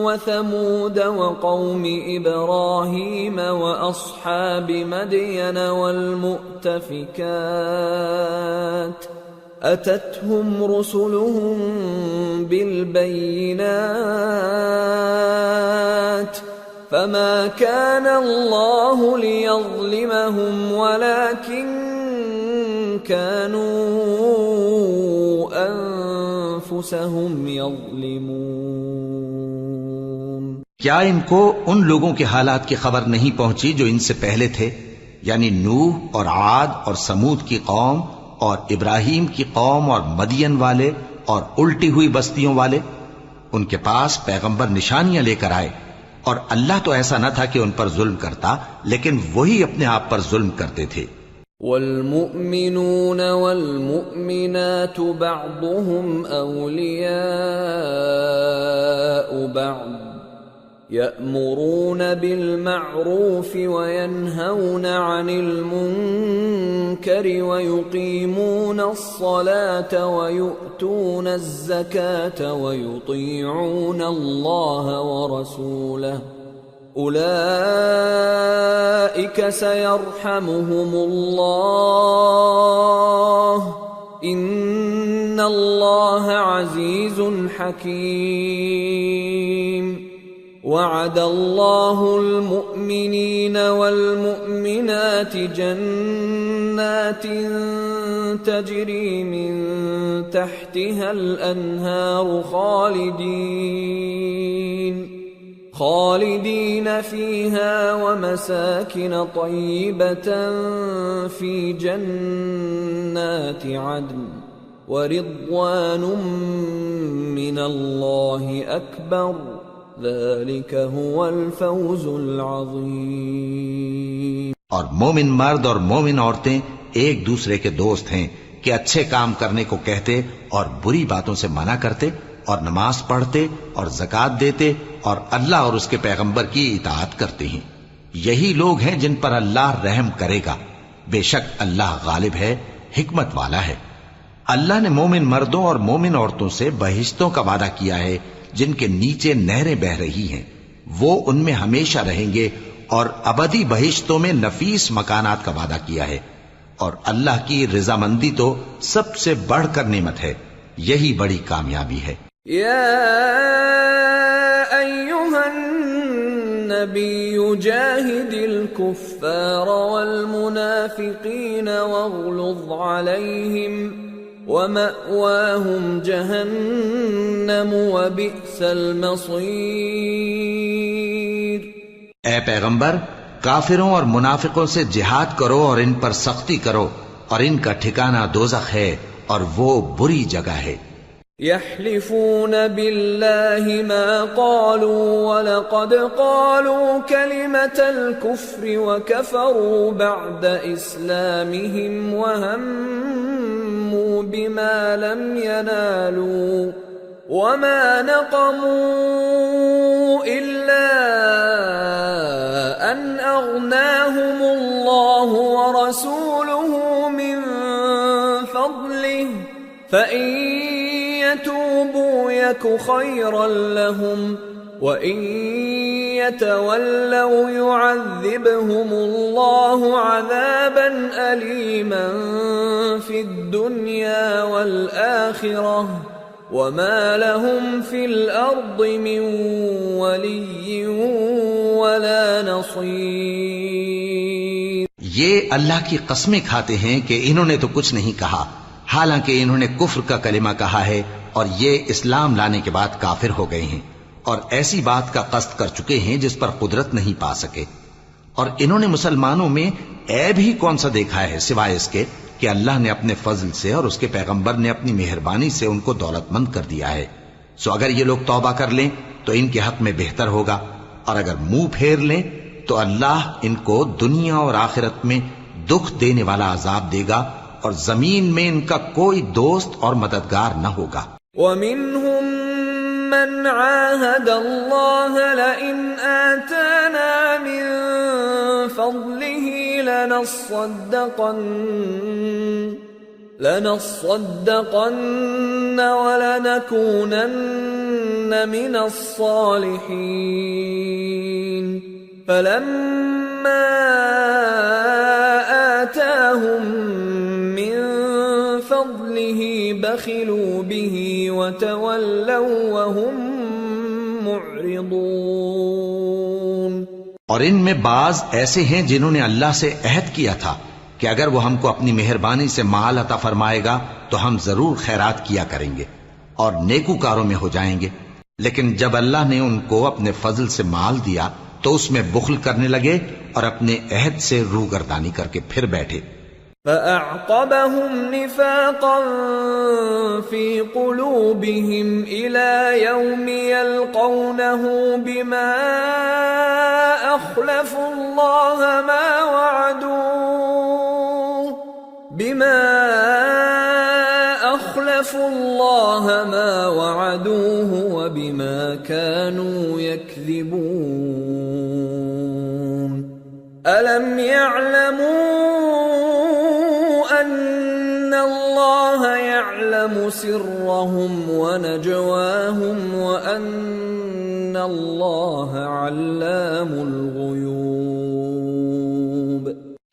وَثَمُودَ وَقَوْمِ إِبْرَاهِيمَ وَأَصْحَابِ مَدْيَنَ وَالْمُؤْتَفِكَاتِ أَتَتْهُمْ رُسُلُهُم بِالْبَيِّنَاتِ فما كان الله ليظلمهم ولكن كانوا أنفسهم يظلمون۔
کیا ان کو ان لوگوں کے حالات کی خبر نہیں پہنچی جو ان سے پہلے تھے، یعنی نوح اور عاد اور سمود کی قوم اور ابراہیم کی قوم اور مدین والے اور الٹی ہوئی بستیوں والے؟ ان کے پاس پیغمبر نشانیاں لے کر آئے، اور اللہ تو ایسا نہ تھا کہ ان پر ظلم کرتا، لیکن وہی اپنے آپ پر ظلم کرتے تھے۔
والمؤمنون والمؤمنات بعضهم أولياء بعض يأمرون بالمعروف وينهون عن المنكر ويقيمون الصلاة ويؤتون الزكاة ويطيعون الله ورسوله أولئك سيرحمهم الله إن الله عزيز حكيم۔ وعد الله المؤمنين والمؤمنات جنات تجري من تحتها الأنهار خالدين فيها ومساكن طيبة في جنات عدن ورضوان من الله أكبر ذلك هو الفوز العظیم۔
اور مومن مرد اور مومن عورتیں ایک دوسرے کے دوست ہیں کہ اچھے کام کرنے کو کہتے اور بری باتوں سے منع کرتے اور نماز پڑھتے اور زکوٰۃ دیتے اور اللہ اور اس کے پیغمبر کی اطاعت کرتے ہیں۔ یہی لوگ ہیں جن پر اللہ رحم کرے گا، بے شک اللہ غالب ہے، حکمت والا ہے۔ اللہ نے مومن مردوں اور مومن عورتوں سے بہشتوں کا وعدہ کیا ہے جن کے نیچے نہریں بہ رہی ہیں، وہ ان میں ہمیشہ رہیں گے، اور ابدی بہشتوں میں نفیس مکانات کا وعدہ کیا ہے، اور اللہ کی رضامندی تو سب سے بڑھ کر نعمت ہے، یہی بڑی کامیابی ہے۔
یا ایھا النبی جاہد الکفار والمنافقین واغلظ علیہم وَمَأْوَاهُمْ جَهَنَّمُ وَبِئْسَ الْمَصِيرُ۔
اے پیغمبر، کافروں اور منافقوں سے جہاد کرو اور ان پر سختی کرو، اور ان کا ٹھکانہ دوزخ ہے اور وہ بری جگہ ہے۔
يحلفون بالله ما قالوا ولقد قالوا كلمة الكفر وكفروا بعد إسلامهم وهموا بما لم ينالوا وما نقموا إلا أن أغناهم الله ورسوله من فضله فإن يتوبوا يك خيرا لهم وإن يتولوا يعذبهم الله عذابا أليما في الدنيا والآخرة وما لهم في الأرض من ولي ولا نصير۔
یہ اللہ کی قسمیں کھاتے ہیں کہ انہوں نے تو کچھ نہیں کہا، حالانکہ انہوں نے کفر کا کلمہ کہا ہے اور یہ اسلام لانے کے بعد کافر ہو گئے ہیں، اور ایسی بات کا قصد کر چکے ہیں جس پر قدرت نہیں پا سکے۔ اور انہوں نے مسلمانوں میں عیب ہی کون سا دیکھا ہے سوائے اس کے کہ اللہ نے اپنے فضل سے اور اس کے پیغمبر نے اپنی مہربانی سے ان کو دولت مند کر دیا ہے۔ سو اگر یہ لوگ توبہ کر لیں تو ان کے حق میں بہتر ہوگا، اور اگر منہ پھیر لیں تو اللہ ان کو دنیا اور آخرت میں دکھ دینے والا عذاب دے گا، اور زمین میں ان کا کوئی دوست اور مددگار نہ ہوگا۔
وَمِنْهُمْ مَنْ عَاهَدَ اللَّهَ لَئِنْ آتَانَا مِنْ فَضْلِهِ لنصدقن ولنكونن من الصالحين فلما آتاهم من فضله بخلوا به وتولوا وهم معرضون۔
اور ان میں بعض ایسے ہیں جنہوں نے اللہ سے عہد کیا تھا کہ اگر وہ ہم کو اپنی مہربانی سے مال عطا فرمائے گا تو ہم ضرور خیرات کیا کریں گے اور نیکوکاروں میں ہو جائیں گے، لیکن جب اللہ نے ان کو اپنے فضل سے مال دیا تو اس میں بخل کرنے لگے اور اپنے عہد سے روگردانی کر کے پھر بیٹھے۔
فأعقبهم نفاقا في قلوبهم إلى يوم يلقونه بما أخلفوا الله ما وعدوه وبما كانوا يكذبون ألم يعلموا أن الله يعلم سرهم ونجواهم وأن الله علام الغيوب۔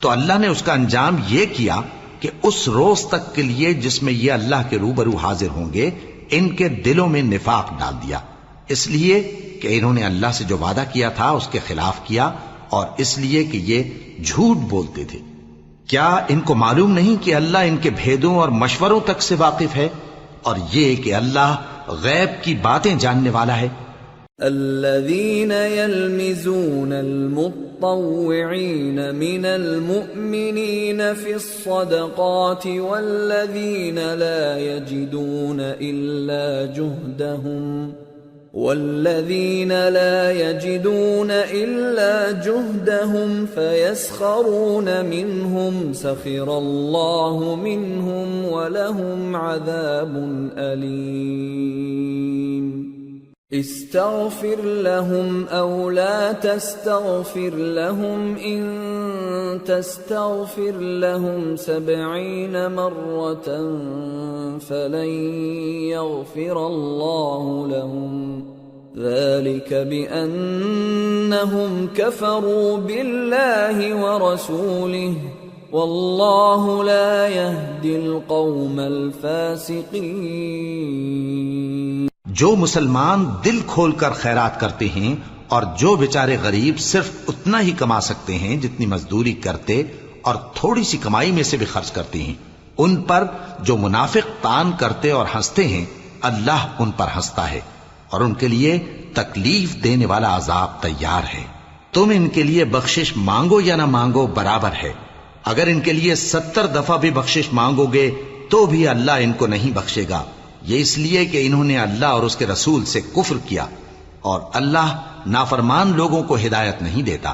تو اللہ نے اس کا انجام یہ کیا کہ اس روز تک کے لیے جس میں یہ اللہ کے روبرو حاضر ہوں گے ان کے دلوں میں نفاق ڈال دیا، اس لیے کہ انہوں نے اللہ سے جو وعدہ کیا تھا اس کے خلاف کیا، اور اس لیے کہ یہ جھوٹ بولتے تھے۔ کیا ان کو معلوم نہیں کہ اللہ ان کے بھیدوں اور مشوروں تک سے واقف ہے، اور یہ کہ اللہ غیب کی باتیں جاننے والا ہے۔
الذين يلمزون المطوعين من المؤمنين في الصدقات والذين لا يجدون إلا جهدهم فيسخرون منهم سخر الله منهم ولهم عذاب أليم استغفر لهم أو لا تستغفر لهم إن تستغفر لهم 70 مرة فلن يغفر الله لهم ذلك بأنهم كفروا بالله ورسوله والله لا يهدي القوم الفاسقين۔
جو مسلمان دل کھول کر خیرات کرتے ہیں اور جو بیچارے غریب صرف اتنا ہی کما سکتے ہیں جتنی مزدوری کرتے اور تھوڑی سی کمائی میں سے بھی خرچ کرتے ہیں، ان پر جو منافق تان کرتے اور ہنستے ہیں اللہ ان پر ہنستا ہے اور ان کے لیے تکلیف دینے والا عذاب تیار ہے۔ تم ان کے لیے بخشش مانگو یا نہ مانگو برابر ہے، اگر ان کے لیے 70 دفعہ بھی بخشش مانگو گے تو بھی اللہ ان کو نہیں بخشے گا، یہ اس لیے کہ انہوں نے اللہ اور اس کے رسول سے کفر کیا، اور اللہ نافرمان لوگوں کو ہدایت نہیں دیتا۔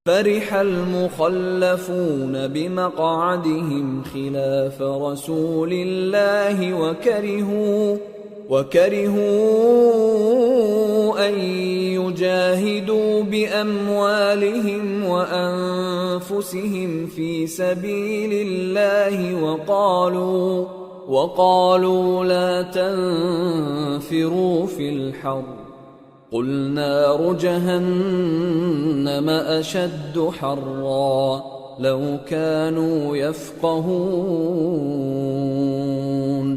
فرح المخلفون بمقعدهم خلاف رسول الله وكرهوا أن يجاهدوا بأموالهم وأنفسهم في سبيل الله وقالوا لا تنفروا في الحر قل نار جهنم أشد حرا لو كانوا يفقهون۔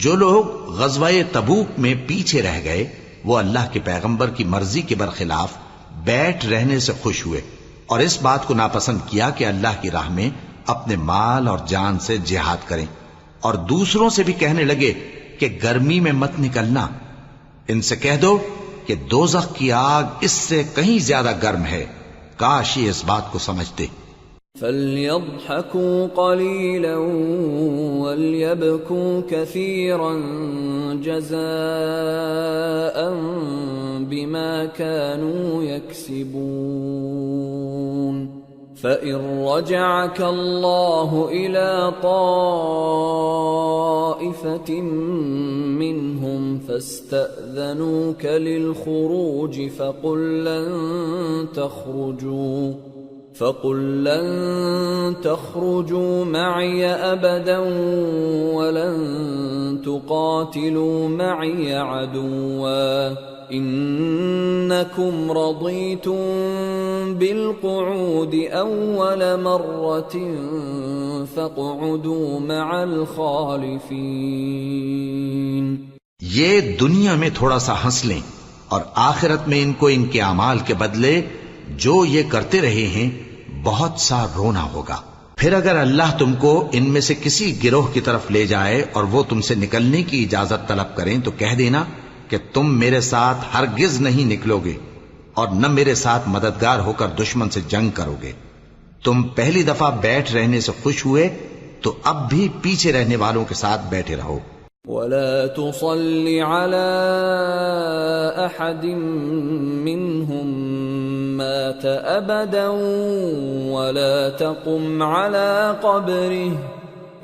جو لوگ غزوہ تبوک میں پیچھے رہ گئے وہ اللہ کے پیغمبر کی مرضی کے برخلاف بیٹھ رہنے سے خوش ہوئے اور اس بات کو ناپسند کیا کہ اللہ کی راہ میں اپنے مال اور جان سے جہاد کریں، اور دوسروں سے بھی کہنے لگے کہ گرمی میں مت نکلنا۔ ان سے کہہ دو کہ دوزخ کی آگ اس سے کہیں زیادہ گرم ہے، کاش یہ اس بات کو سمجھتے۔
فَلْيَضْحَكُوا قَلِيلًا وَلْيَبْكُوا كَثِيرًا جَزَاءً بِمَا كَانُوا يَكْسِبُونَ۔ فَإِن رَّجَعَكَ اللَّهُ إِلَى طَائِفَةٍ مِّنْهُمْ فَاسْتَأْذَنُوكَ لِلْخُرُوجِ فَقُل لَّن فقل لن تخرجوا معي أبدا ولن تقاتلوا معي عدوا إنكم رضيتم بالقعود أول مرة فاقعدوا مع الخالفين.
یہ دنیا میں تھوڑا سا ہنس لیں اور آخرت میں ان کو ان کے اعمال کے بدلے جو یہ کرتے رہے ہیں بہت سا رونا ہوگا. پھر اگر اللہ تم کو ان میں سے کسی گروہ کی طرف لے جائے اور وہ تم سے نکلنے کی اجازت طلب کریں تو کہہ دینا کہ تم میرے ساتھ ہرگز نہیں نکلو گے اور نہ میرے ساتھ مددگار ہو کر دشمن سے جنگ کرو گے. تم پہلی دفعہ بیٹھ رہنے سے خوش ہوئے تو اب بھی پیچھے رہنے والوں کے ساتھ بیٹھے رہو.
ولا تصل على أحد منهم مات أبدا ولا تقم على قبره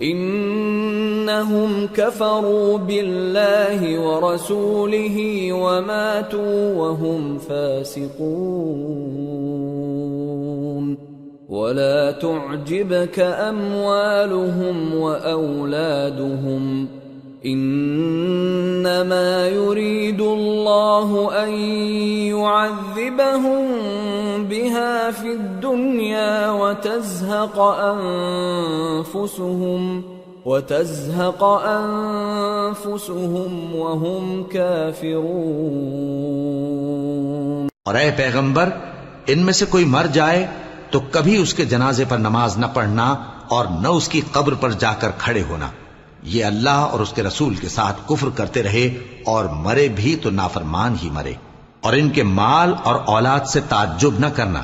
إنهم كفروا بالله ورسوله وماتوا وهم فاسقون. ولا تعجبك أموالهم وأولادهم إنما يريد الله أن يعذبهم بها في الدنيا وتزهق أنفسهم وهم كافرون.
اور اے پیغمبر ان میں سے کوئی مر جائے تو کبھی اس کے جنازے پر نماز نہ پڑھنا اور نہ اس کی قبر پر جا کر کھڑے ہونا. یہ اللہ اور اس کے رسول کے ساتھ کفر کرتے رہے اور مرے بھی تو نافرمان ہی مرے. اور ان کے مال اور اولاد سے تعجب نہ کرنا.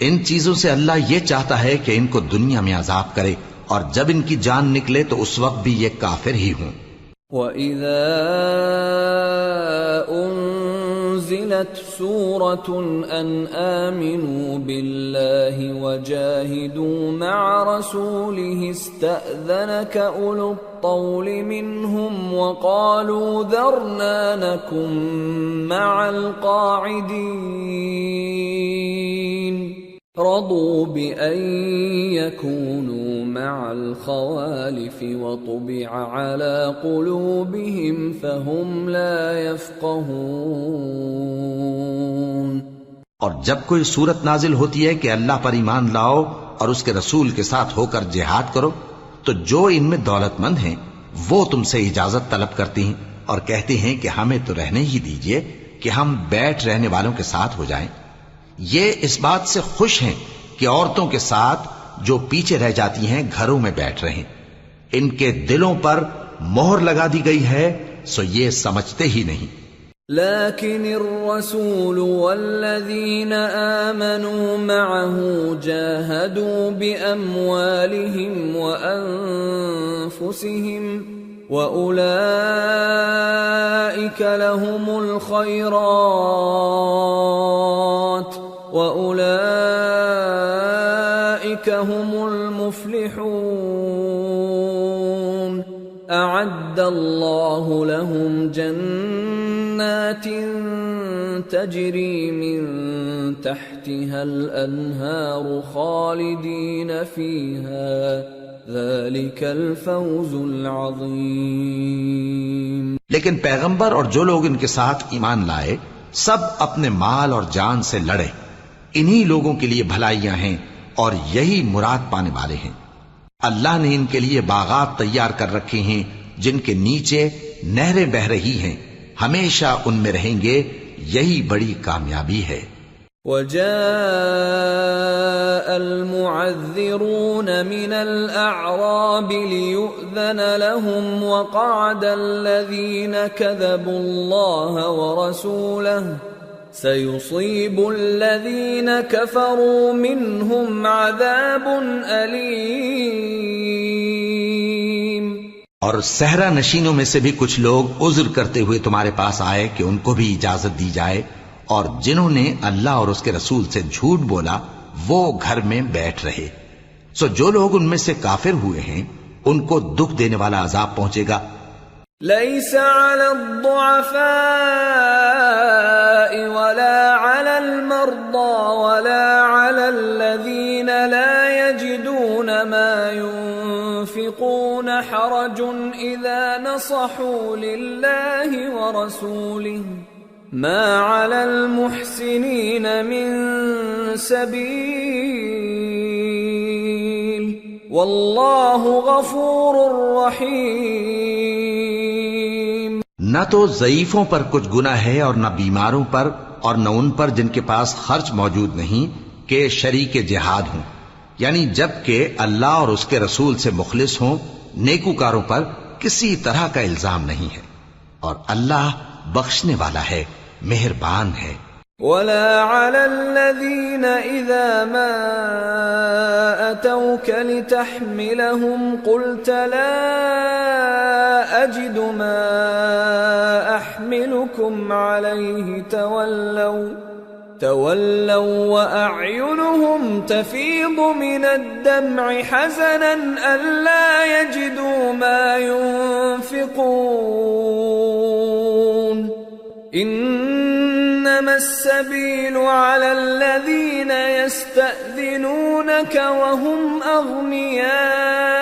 ان چیزوں سے اللہ یہ چاہتا ہے کہ ان کو دنیا میں عذاب کرے اور جب ان کی جان نکلے تو اس وقت بھی یہ کافر ہی ہوں.
وَإِذَا أُنزِلَتْ سُورَةٌ أَنْ آمِنُوا بِاللَّهِ وَجَاهِدُوا مَعَ رَسُولِهِ اسْتَأْذَنَكَ أُولُو الطَّوْلِ مِنْهُمْ وَقَالُوا ذَرْنَا نَكُنْ مَعَ الْقَاعِدِينَ رَضُوا بِأَنْ يَكُونُوا مَعَ الْخَوَالِفِ وَطُبِعَ عَلَى قُلُوبِهِمْ فَهُمْ لَا يَفْقَهُونَ.
اور جب کوئی صورت نازل ہوتی ہے کہ اللہ پر ایمان لاؤ اور اس کے رسول کے ساتھ ہو کر جہاد کرو تو جو ان میں دولت مند ہیں وہ تم سے اجازت طلب کرتی ہیں اور کہتے ہیں کہ ہمیں تو رہنے ہی دیجئے کہ ہم بیٹھ رہنے والوں کے ساتھ ہو جائیں. یہ اس بات سے خوش ہیں کہ عورتوں کے ساتھ جو پیچھے رہ جاتی ہیں گھروں میں بیٹھ رہیں. ان کے دلوں پر مہر لگا دی گئی ہے سو یہ سمجھتے ہی نہیں.
لكن الرسول والذين آمنوا معه جاهدوا بأموالهم وأنفسهم وأولئك لهم الخيرات وأولئك هم المفلحون. أعد الله لهم جنات تجري من تحتها الأنهار خالدين فيها ذلك الفوز العظيم.
لیکن پیغمبر اور جو لوگ ان کے ساتھ ایمان لائے سب اپنے مال اور جان سے لڑے. انہی لوگوں کے لیے بھلائیاں ہیں اور یہی مراد پانے والے ہیں. اللہ نے ان کے لیے باغات تیار کر رکھے ہیں جن کے نیچے نہریں بہ رہی ہیں. ہمیشہ ان میں رہیں گے. یہی بڑی کامیابی ہے.
وَجَاءَ الْمُعَذِّرُونَ مِنَ الْأَعْرَابِ لِيُؤْذَنَ لَهُمْ وَقَعَدَ الَّذِينَ كَذَبُوا اللَّهَ وَرَسُولَهُ سَيُصِيبُ الَّذِينَ كَفَرُوا مِنْهُمْ عَذَابٌ أَلِيمٌ.
اور صحرا نشینوں میں سے بھی کچھ لوگ عذر کرتے ہوئے تمہارے پاس آئے کہ ان کو بھی اجازت دی جائے اور جنہوں نے اللہ اور اس کے رسول سے جھوٹ بولا وہ گھر میں بیٹھ رہے. سو جو لوگ ان میں سے کافر ہوئے ہیں ان کو دکھ دینے والا عذاب پہنچے گا.
ليس على الضعفاء ولا على المرضى ولا على على الذين لا يجدون ما ينفقون حرج إذا نصحوا لله ورسوله ما على المحسنين من سبيل والله غفور رحيم۔
نہ تو ضعیفوں پر کچھ گناہ ہے اور نہ بیماروں پر اور نہ ان پر جن کے پاس خرچ موجود نہیں کہ شریک جہاد ہوں، یعنی جب کہ اللہ اور اس کے رسول سے مخلص ہوں، نیکوکاروں پر کسی طرح کا الزام نہیں ہے، اور اللہ بخشنے والا ہے، مہربان ہے۔
ولا على الذين إذا ما أتوك لتحملهم قلت لا أجد ما أحملكم عليه تولوا وأعينهم تفيض من الدمع حزنا ألا يجدوا ما ينفقون إنما السبيل على الذين يستأذنونك وهم أغنياء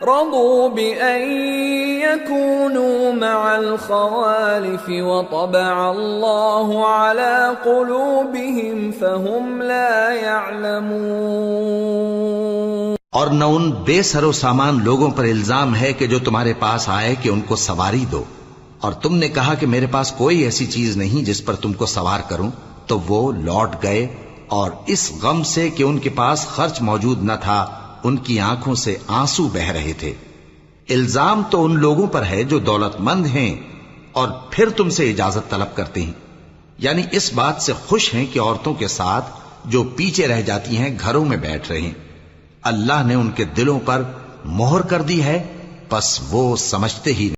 رضوا بأن يكونوا مع الخوالف وطبع الله على قلوبهم فهم لا يعلمون۔
اور نہ ان بے سر و سامان لوگوں پر الزام ہے کہ جو تمہارے پاس آئے کہ ان کو سواری دو، اور تم نے کہا کہ میرے پاس کوئی ایسی چیز نہیں جس پر تم کو سوار کروں، تو وہ لوٹ گئے، اور اس غم سے کہ ان کے پاس خرچ موجود نہ تھا ان کی آنکھوں سے آنسو بہ رہے تھے۔ الزام تو ان لوگوں پر ہے جو دولت مند ہیں اور پھر تم سے اجازت طلب کرتے ہیں، یعنی اس بات سے خوش ہیں کہ عورتوں کے ساتھ جو پیچھے رہ جاتی ہیں گھروں میں بیٹھ رہے ہیں۔ اللہ نے ان کے دلوں پر مہر کر دی ہے، پس وہ سمجھتے ہی نہیں۔